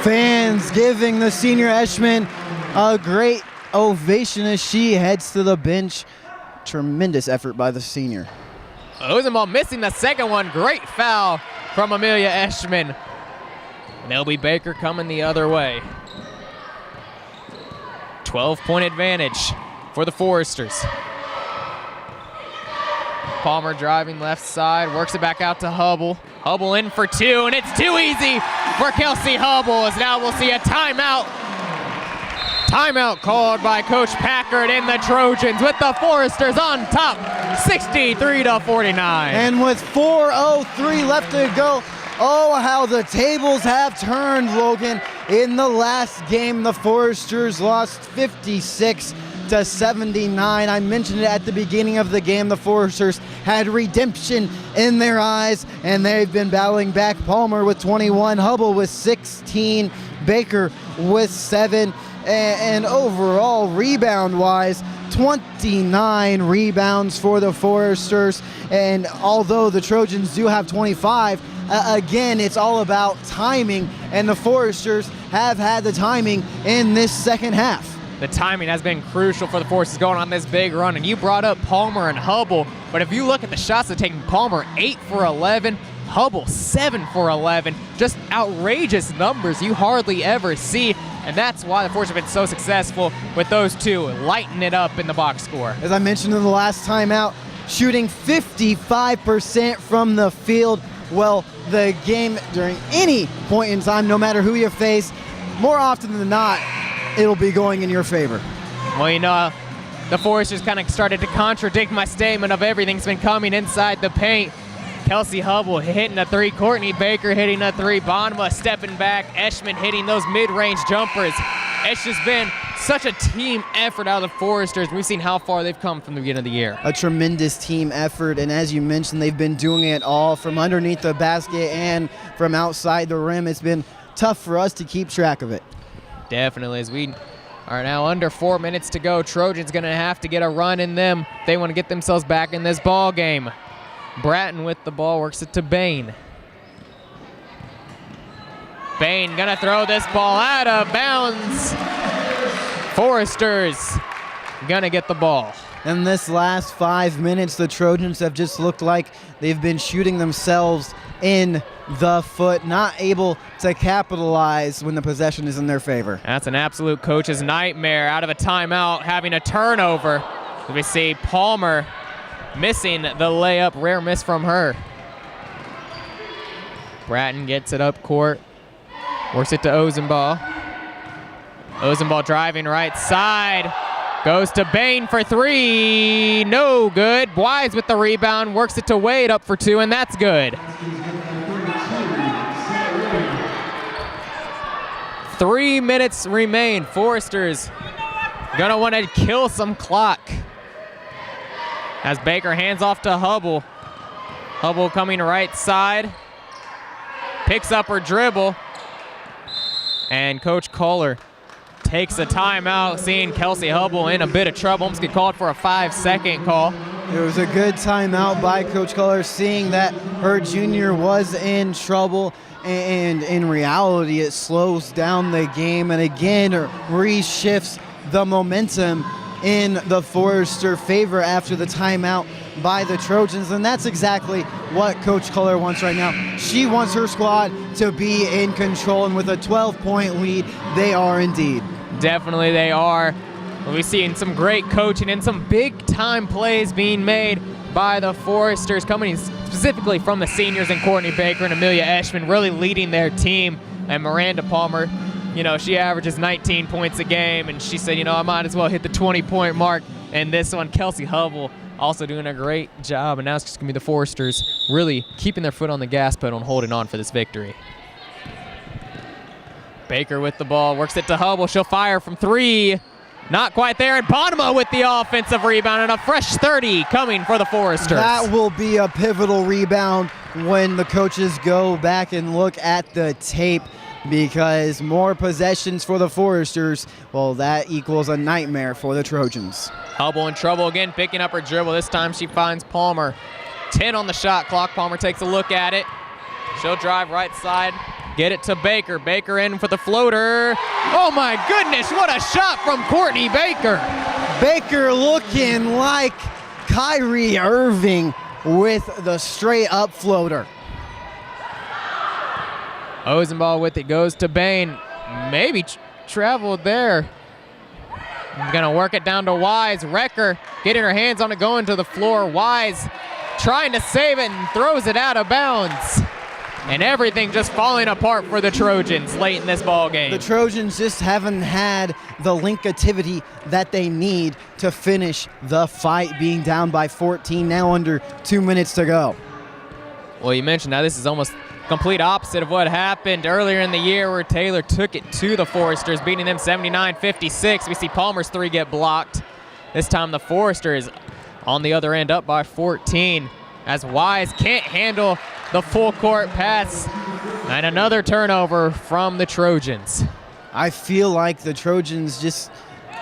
[SPEAKER 2] Fans giving the senior Eschman a great ovation as she heads to the bench. Tremendous effort by the senior.
[SPEAKER 3] Ozenball missing the second one. Great foul from Amelia Eschman. And there'll be Baker coming the other way. 12-point advantage for the Foresters. Palmer driving left side, works it back out to Hubble. Hubble in for 2, and it's too easy for Kelsey Hubble, as now we'll see a timeout. Timeout called by Coach Packard and the Trojans with the Foresters on top, 63-49.
[SPEAKER 2] And with 4:03 left to go, oh, how the tables have turned, Logan. In the last game, the Foresters lost 56-79. I mentioned it at the beginning of the game. The Foresters had redemption in their eyes, and they've been battling back. Palmer with 21, Hubble with 16, Baker with 7, and overall rebound-wise, 29 rebounds for the Foresters. And although the Trojans do have 25, again, it's all about timing, and the Foresters have had the timing in this second half.
[SPEAKER 3] The timing has been crucial for the Foresters going on this big run, and you brought up Palmer and Hubble, but if you look at the shots they're taking, Palmer 8 for 11, Hubble 7 for 11, just outrageous numbers you hardly ever see, and that's why the Foresters have been so successful with those two lighting it up in the box score.
[SPEAKER 2] As I mentioned in the last timeout, shooting 55% from the field. Well, the game during any point in time, no matter who you face, more often than not, it'll be going in your favor.
[SPEAKER 3] Well, you know, the Foresters kind of started to contradict my statement of everything's been coming inside the paint. Kelsey Hubble hitting a 3, Courtney Baker hitting a 3, Bonema stepping back, Eschman hitting those mid-range jumpers. It's just been such a team effort out of the Foresters. We've seen how far they've come from the beginning of the year.
[SPEAKER 2] A tremendous team effort, and as you mentioned, they've been doing it all from underneath the basket and from outside the rim. It's been tough for us to keep track of it.
[SPEAKER 3] Definitely, as we are now under 4 minutes to go. Trojans going to have to get a run in them if they want to get themselves back in this ball game. Bratton with the ball, works it to Bain. Bain gonna throw this ball out of bounds. Foresters gonna get the ball.
[SPEAKER 2] In this last 5 minutes, the Trojans have just looked like they've been shooting themselves in the foot, not able to capitalize when the possession is in their favor.
[SPEAKER 3] That's an absolute coach's nightmare. Out of a timeout, having a turnover. We see Palmer missing the layup, rare miss from her. Bratton gets it up court, works it to Ozenball. Ozenball driving right side, goes to Bain for 3, no good. Wise with the rebound, works it to Wade up for 2, and that's good. 3 minutes remain. Foresters gonna want to kill some clock. As Baker hands off to Hubble. Hubble coming right side. Picks up her dribble. And Coach Kohler takes a timeout, seeing Kelsey Hubble in a bit of trouble. Almost get called for a 5-second call.
[SPEAKER 2] It was a good timeout by Coach Kohler, seeing that her junior was in trouble. And in reality, it slows down the game and again reshifts the momentum in the Forester favor after the timeout by the Trojans, and that's exactly what Coach Kohler wants right now. She wants her squad to be in control, and with a 12-point lead, they are indeed.
[SPEAKER 3] Definitely they are. We've seen some great coaching and some big-time plays being made by the Foresters, coming specifically from the seniors and Courtney Baker and Amelia Eschman, really leading their team. And Miranda Palmer, you know, she averages 19 points a game, and she said, you know, I might as well hit the 20-point mark. And this one, Kelsey Hubble, also doing a great job. And now it's just going to be the Foresters really keeping their foot on the gas pedal and holding on for this victory. Baker with the ball, works it to Hubble. She'll fire from 3. Not quite there, and Bonema with the offensive rebound, and a fresh 30 coming for the Foresters.
[SPEAKER 2] That will be a pivotal rebound when the coaches go back and look at the tape, because more possessions for the Foresters, well, that equals a nightmare for the Trojans.
[SPEAKER 3] Hubble in trouble again, picking up her dribble. This time she finds Palmer. 10 on the shot clock. Palmer takes a look at it. She'll drive right side, get it to Baker. Baker in for the floater. Oh my goodness, what a shot from Courtney Baker.
[SPEAKER 2] Baker looking like Kyrie Irving with the straight up floater.
[SPEAKER 3] Ozenball with it, goes to Bain. Maybe traveled there. Gonna work it down to Wise. Recker getting her hands on it, going to the floor. Wise trying to save it and throws it out of bounds. and everything just falling apart for the Trojans late in this ball game.
[SPEAKER 2] The Trojans just haven't had the linkativity that they need to finish the fight, being down by 14, now under 2 minutes to go.
[SPEAKER 3] Well, you mentioned now this is almost complete opposite of what happened earlier in the year where Taylor took it to the Foresters, beating them 79-56. We see Palmer's three get blocked. This time the Foresters on the other end up by 14 as Wise can't handle the full court pass, and another turnover from the Trojans.
[SPEAKER 2] I feel like the Trojans just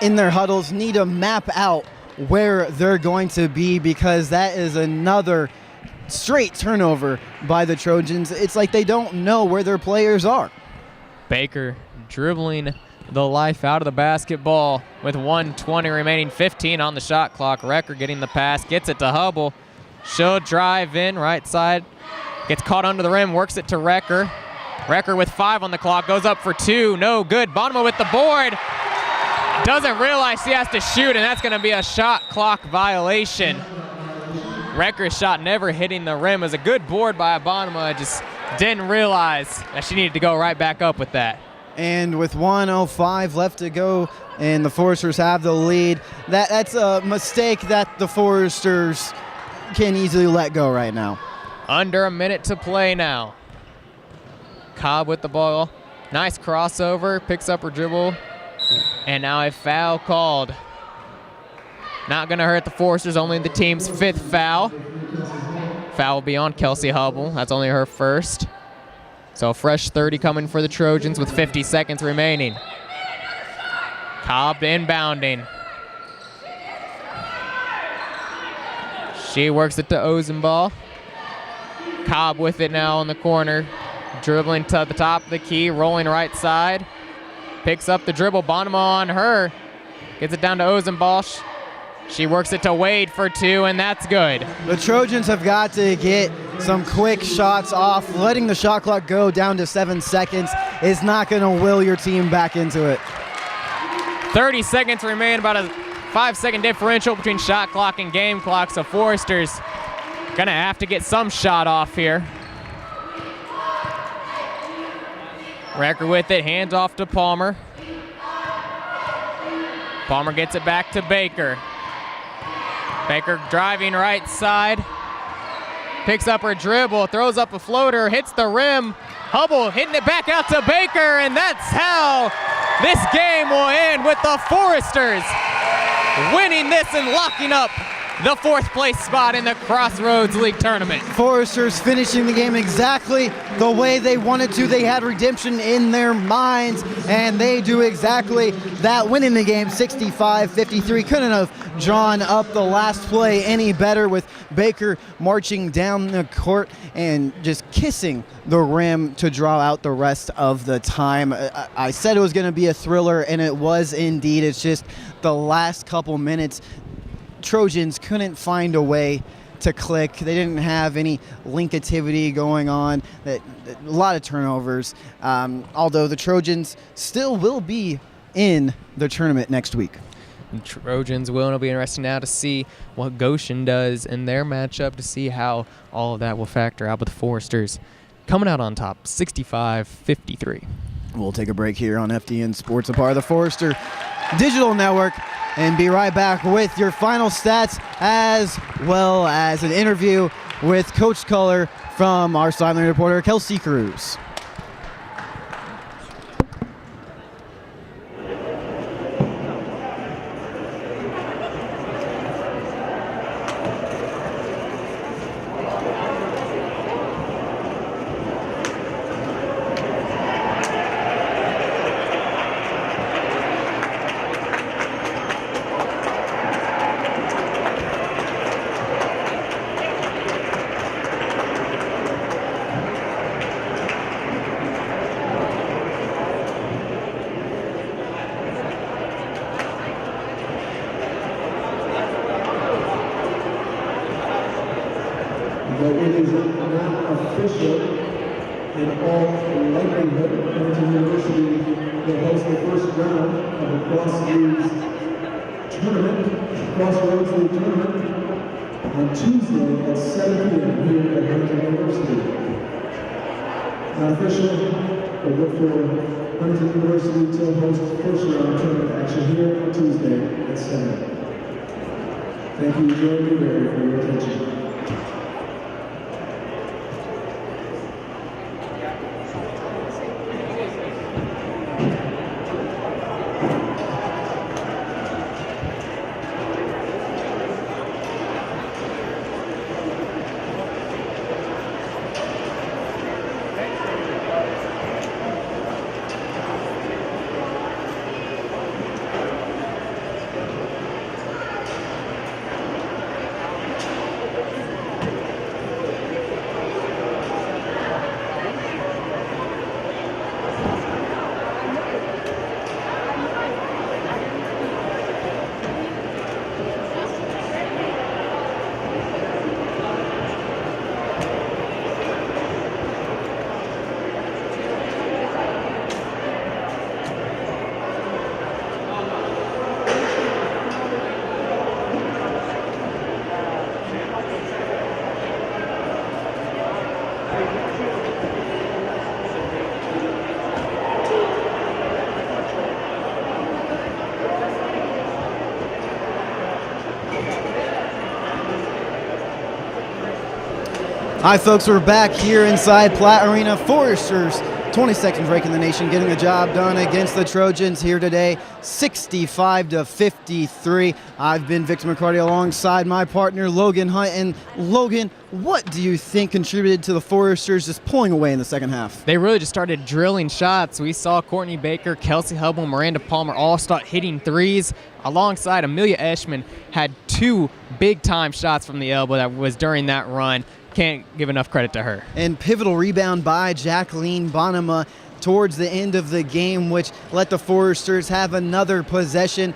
[SPEAKER 2] in their huddles need to map out where they're going to be, because that is another straight turnover by the Trojans. It's like they don't know where their players are.
[SPEAKER 3] Baker dribbling the life out of the basketball with 1:20 remaining, 15 on the shot clock. Recker getting the pass, gets it to Hubble. She'll drive in right side, gets caught under the rim, works it to Recker. Recker with 5 on the clock, goes up for 2, no good. Bonema with the board, doesn't realize she has to shoot, and that's gonna be a shot clock violation. Recker's shot never hitting the rim. It was a good board by Bonema, just didn't realize that she needed to go right back up with that.
[SPEAKER 2] And with 1:05 left to go, and the Foresters have the lead, that's a mistake that the Foresters can easily let go right now.
[SPEAKER 3] Under a minute to play now. Cobb with the ball. Nice crossover, picks up her dribble, and now a foul called. Not gonna hurt the Foresters, only the team's 5th foul. Foul will be on Kelsey Hubble, that's only her first. So a fresh 30 coming for the Trojans with 50 seconds remaining. Cobb inbounding. She works it to Ozenball. Cobb with it now in the corner. Dribbling to the top of the key, rolling right side. Picks up the dribble, Bonema on her. Gets it down to Ozenball. She works it to Wade for 2, and that's good.
[SPEAKER 2] The Trojans have got to get some quick shots off. Letting the shot clock go down to 7 seconds is not going to will your team back into it.
[SPEAKER 3] 30 seconds remain, about a 5-second differential between shot clock and game clock, so Foresters gonna have to get some shot off here. Recker with it, hands off to Palmer. Palmer gets it back to Baker. Baker driving right side. Picks up her dribble, throws up a floater, hits the rim. Hubble hitting it back out to Baker, and that's how this game will end, with the Foresters winning this and locking up the 4th place spot in the Crossroads League tournament.
[SPEAKER 2] Foresters finishing the game exactly the way they wanted to. They had redemption in their minds, and they do exactly that, winning the game 65-53. Couldn't have drawn up the last play any better, with Baker marching down the court and just kissing the rim to draw out the rest of the time. I said it was going to be a thriller, and it was indeed. It's just the last couple minutes, Trojans couldn't find a way to click. They didn't have any linkativity going on. A lot of turnovers. Although the Trojans still will be in the tournament next week.
[SPEAKER 3] The Trojans will. It'll be interesting now to see what Goshen does in their matchup, to see how all of that will factor out. With the Foresters coming out on top, 65-53.
[SPEAKER 2] We'll take a break here on FDN Sports, a part of the Forester Digital Network, and be right back with your final stats, as well as an interview with Coach Color from our sideline reporter, Kelsey Cruz.
[SPEAKER 1] But it is not official. In all likelihood, Huntington University will host the first round of the Crossroads League tournament on Tuesday at 7 p.m. here at Huntington University. Not official, but look for Huntington University to host first round tournament action here on Tuesday at 7. Thank you, Joe Newberry, for your attention.
[SPEAKER 2] Hi folks, we're back here inside Platt Arena. Foresters, 22nd rank in the nation, getting the job done against the Trojans here today, 65-53. I've been Victor McCarty alongside my partner Logan Hunt. And Logan, what do you think contributed to the Foresters just pulling away in the second half?
[SPEAKER 3] They really just started drilling shots. We saw Courtney Baker, Kelsey Hubble, Miranda Palmer all start hitting threes. Alongside Amelia Eschman had 2 big-time shots from the elbow that was during that run. Can't give enough credit to her.
[SPEAKER 2] And pivotal rebound by Jacqueline Bonema towards the end of the game, which let the Foresters have another possession.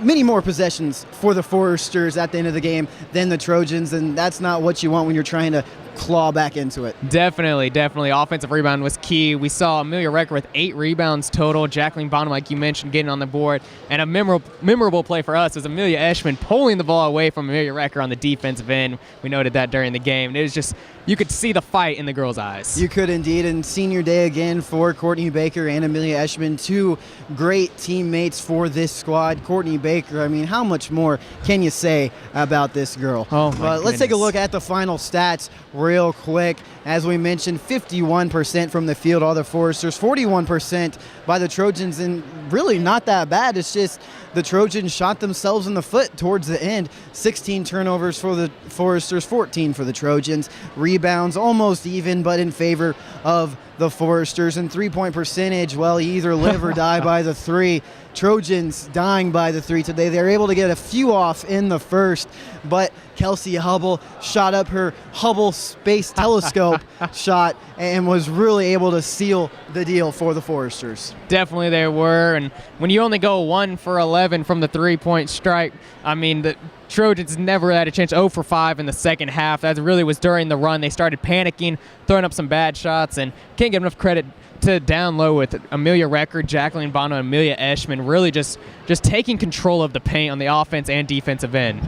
[SPEAKER 2] Many more possessions for the Foresters at the end of the game than the Trojans, and that's not what you want when you're trying to claw back into it.
[SPEAKER 3] Definitely. Offensive rebound was key. We saw Amelia Recker with 8 rebounds total. Jacqueline Bonham, like you mentioned, getting on the board. And a memorable play for us was Amelia Eschman pulling the ball away from Amelia Recker on the defensive end. We noted that during the game. It was just, you could see the fight in the girls' eyes.
[SPEAKER 2] You could indeed. And senior day again for Courtney Baker and Amelia Eschman, 2 great teammates for this squad. Courtney Baker, I mean, how much more can you say about this girl?
[SPEAKER 3] Oh, my
[SPEAKER 2] But let's take a look at the final stats real quick. As we mentioned, 51% from the field, all the Foresters, 41% by the Trojans, and really not that bad. It's just the Trojans shot themselves in the foot towards the end. 16 turnovers for the Foresters, 14 for the Trojans. Rebounds almost even, but in favor of the Foresters. And three-point percentage, well, you either live or die by the 3. Trojans dying by the 3 today. They're able to get a few off in the first, but Kelsey Hubble shot up her Hubble Space Telescope shot and was really able to seal the deal for the Foresters.
[SPEAKER 3] Definitely they were, and when you only go 1 for 11 from the three-point strike, I mean, the Trojans never had a chance. 0 for 5 in the second half. That really was during the run. They started panicking, throwing up some bad shots, and can't give enough credit to down low with Amelia Recker, Jacqueline Bono, and Amelia Eschman really just taking control of the paint on the offense and defensive end.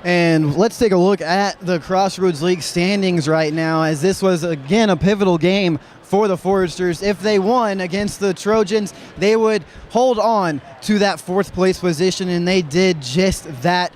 [SPEAKER 2] And let's take a look at the Crossroads League standings right now, as this was, again, a pivotal game for the Foresters. If they won against the Trojans, they would hold on to that 4th place position, and they did just that.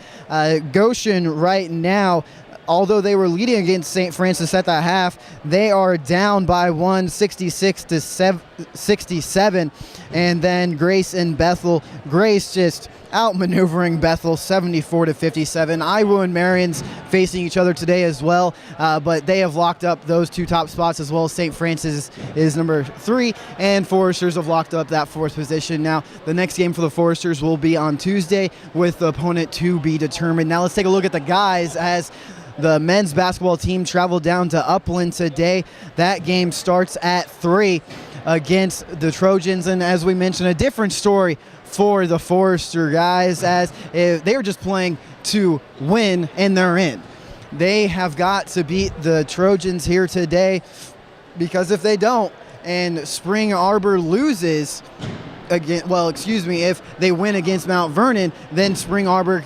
[SPEAKER 2] Goshen right now, although they were leading against St. Francis at the half, they are down by 1, 66-67. And then Grace and Bethel. Grace just outmaneuvering Bethel 74-57. Iwo and Marion's facing each other today as well, but they have locked up those 2 top spots, as well as St. Francis is number 3, and Foresters have locked up that 4th position. Now, the next game for the Foresters will be on Tuesday, with the opponent to be determined. Now, let's take a look at the guys, as the men's basketball team traveled down to Upland today. That game starts at 3 against the Trojans, and as we mentioned, a different story for the Forester guys, as they were just playing to win and they're in. They have got to beat the Trojans here today, because if they don't and Spring Arbor loses again, if they win against Mount Vernon, then Spring Arbor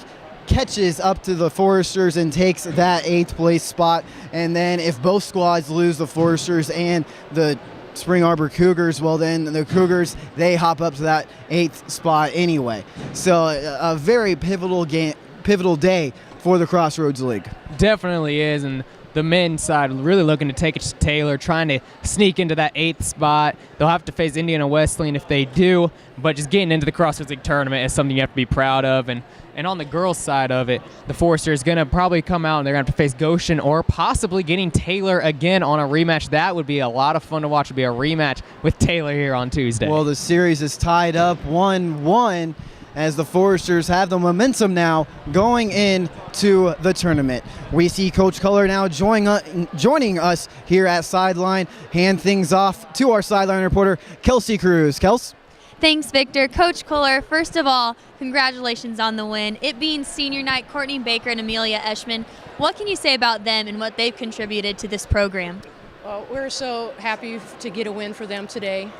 [SPEAKER 2] catches up to the Foresters and takes that 8th place spot. And then if both squads lose, the Foresters and the Spring Arbor Cougars, well then the Cougars, they hop up to that 8th spot anyway. So a very pivotal day for the Crossroads League.
[SPEAKER 3] Definitely is, and the men's side really looking to take it to Taylor, trying to sneak into that 8th spot. They'll have to face Indiana Wesleyan if they do, but just getting into the Crossroads League tournament is something you have to be proud of. And on the girls' side of it, the Forester is going to probably come out and they're going to have to face Goshen or possibly getting Taylor again on a rematch. That would be a lot of fun to watch. It would be a rematch with Taylor here on Tuesday.
[SPEAKER 2] Well, the series is tied up 1-1 as the Foresters have the momentum now going into the tournament. We see Coach Culler now joining us here at Sideline. Hand things off to our Sideline reporter, Kelsey Cruz. Kels?
[SPEAKER 16] Thanks, Victor. Coach Culler, first of all, congratulations on the win. It being senior night, Courtney Baker and Amelia Eschman, what can you say about them and what they've contributed to this program?
[SPEAKER 17] Well, we're so happy to get a win for them today.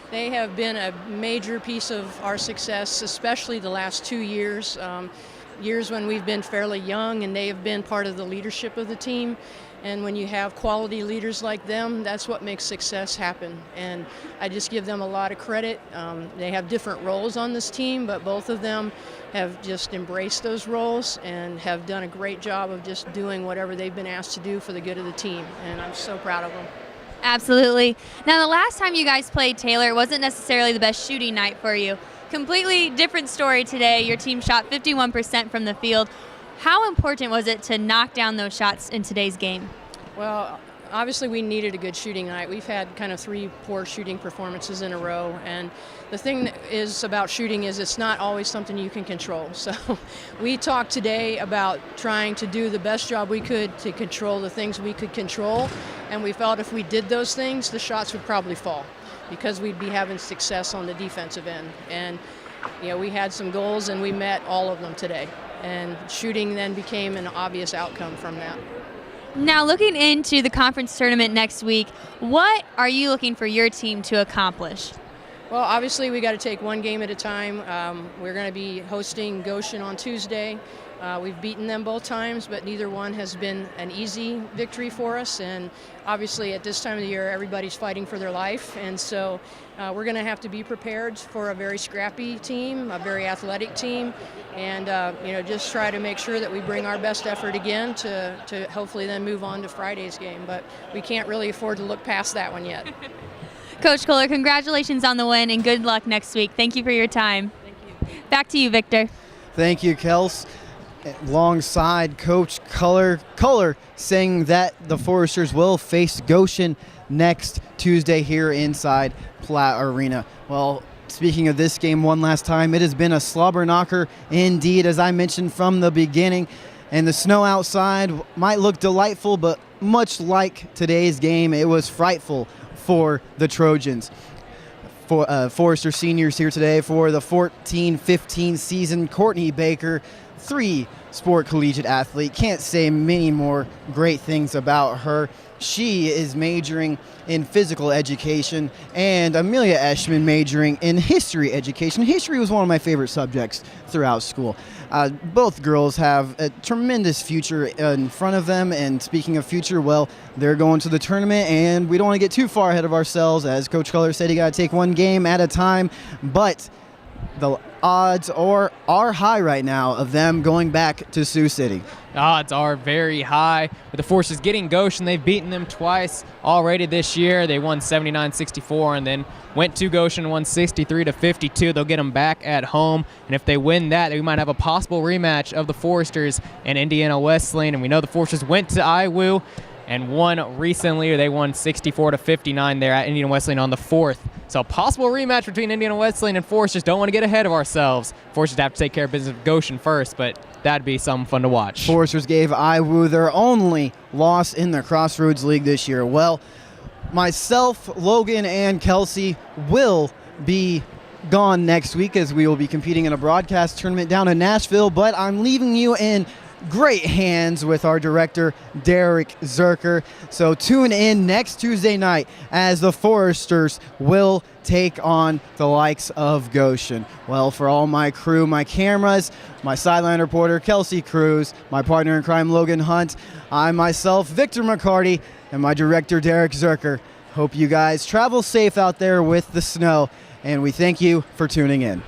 [SPEAKER 17] They have been a major piece of our success, especially the last 2 years, years when we've been fairly young, and they have been part of the leadership of the team. And when you have quality leaders like them, that's what makes success happen. And I just give them a lot of credit. They have different roles on this team, but both of them have just embraced those roles and have done a great job of just doing whatever they've been asked to do for the good of the team. And I'm so proud of them.
[SPEAKER 16] Absolutely. Now, the last time you guys played Taylor, it wasn't necessarily the best shooting night for you. Completely different story today. Your team shot 51% from the field. How important was it to knock down those shots in today's game?
[SPEAKER 17] Well, obviously we needed a good shooting night. We've had kind of 3 poor shooting performances in a row, and the thing is about shooting is it's not always something you can control. So we talked today about trying to do the best job we could to control the things we could control, and we felt if we did those things, the shots would probably fall because we'd be having success on the defensive end. And you know, we had some goals and we met all of them today, and shooting then became an obvious outcome from that.
[SPEAKER 16] Now, looking into the conference tournament next week, what are you looking for your team to accomplish?
[SPEAKER 17] Well, obviously we got to take one game at a time. We're going to be hosting Goshen on Tuesday. We've beaten them both times, but neither one has been an easy victory for us. And obviously at this time of the year, everybody's fighting for their life. And so we're going to have to be prepared for a very scrappy team, a very athletic team, and you know, just try to make sure that we bring our best effort again to hopefully then move on to Friday's game. But we can't really afford to look past that one yet.
[SPEAKER 16] Coach Culler, congratulations on the win and good luck next week. Thank you for your time.
[SPEAKER 17] Thank you.
[SPEAKER 16] Back to you, Victor.
[SPEAKER 2] Thank you, Kels. Alongside Coach Culler saying that the Foresters will face Goshen next Tuesday here inside Platt Arena. Well, speaking of this game one last time, it has been a slobber knocker indeed, as I mentioned from the beginning. And the snow outside might look delightful, but much like today's game, it was frightful for the Trojans. Forester seniors here today for the 14-15 season. Courtney Baker, 3-sport collegiate athlete. Can't say many more great things about her. She is majoring in physical education, and Amelia Eschman majoring in history education. History was one of my favorite subjects throughout school. Both girls have a tremendous future in front of them, and speaking of future, well, they're going to the tournament, and we don't want to get too far ahead of ourselves. As Coach Culler said, you got to take one game at a time, but the odds are high right now of them going back to Sioux City.
[SPEAKER 3] Odds are very high. With the Foresters getting Goshen, they've beaten them twice already this year. They won 79-64 and then went to Goshen, won 63-52. They'll get them back at home, and if they win that, we might have a possible rematch of the Foresters and Indiana Wesleyan. And we know the Foresters went to IWU and won recently. They won 64-59 there at Indiana Wesleyan on the 4th. So a possible rematch between Indiana Wesleyan and Foresters. Don't want to get ahead of ourselves. Foresters have to take care of business with Goshen first, but that'd be something fun to watch.
[SPEAKER 2] Foresters gave IWU their only loss in the Crossroads League this year. Well, myself, Logan, and Kelsey will be gone next week as we will be competing in a broadcast tournament down in Nashville, but I'm leaving you in great hands with our director, Derek Zerker. So tune in next Tuesday night as the Foresters will take on the likes of Goshen. Well, for all my crew, my cameras, my sideline reporter, Kelsey Cruz, my partner in crime, Logan Hunt, I myself, Victor McCarty, and my director, Derek Zerker. Hope you guys travel safe out there with the snow, and we thank you for tuning in.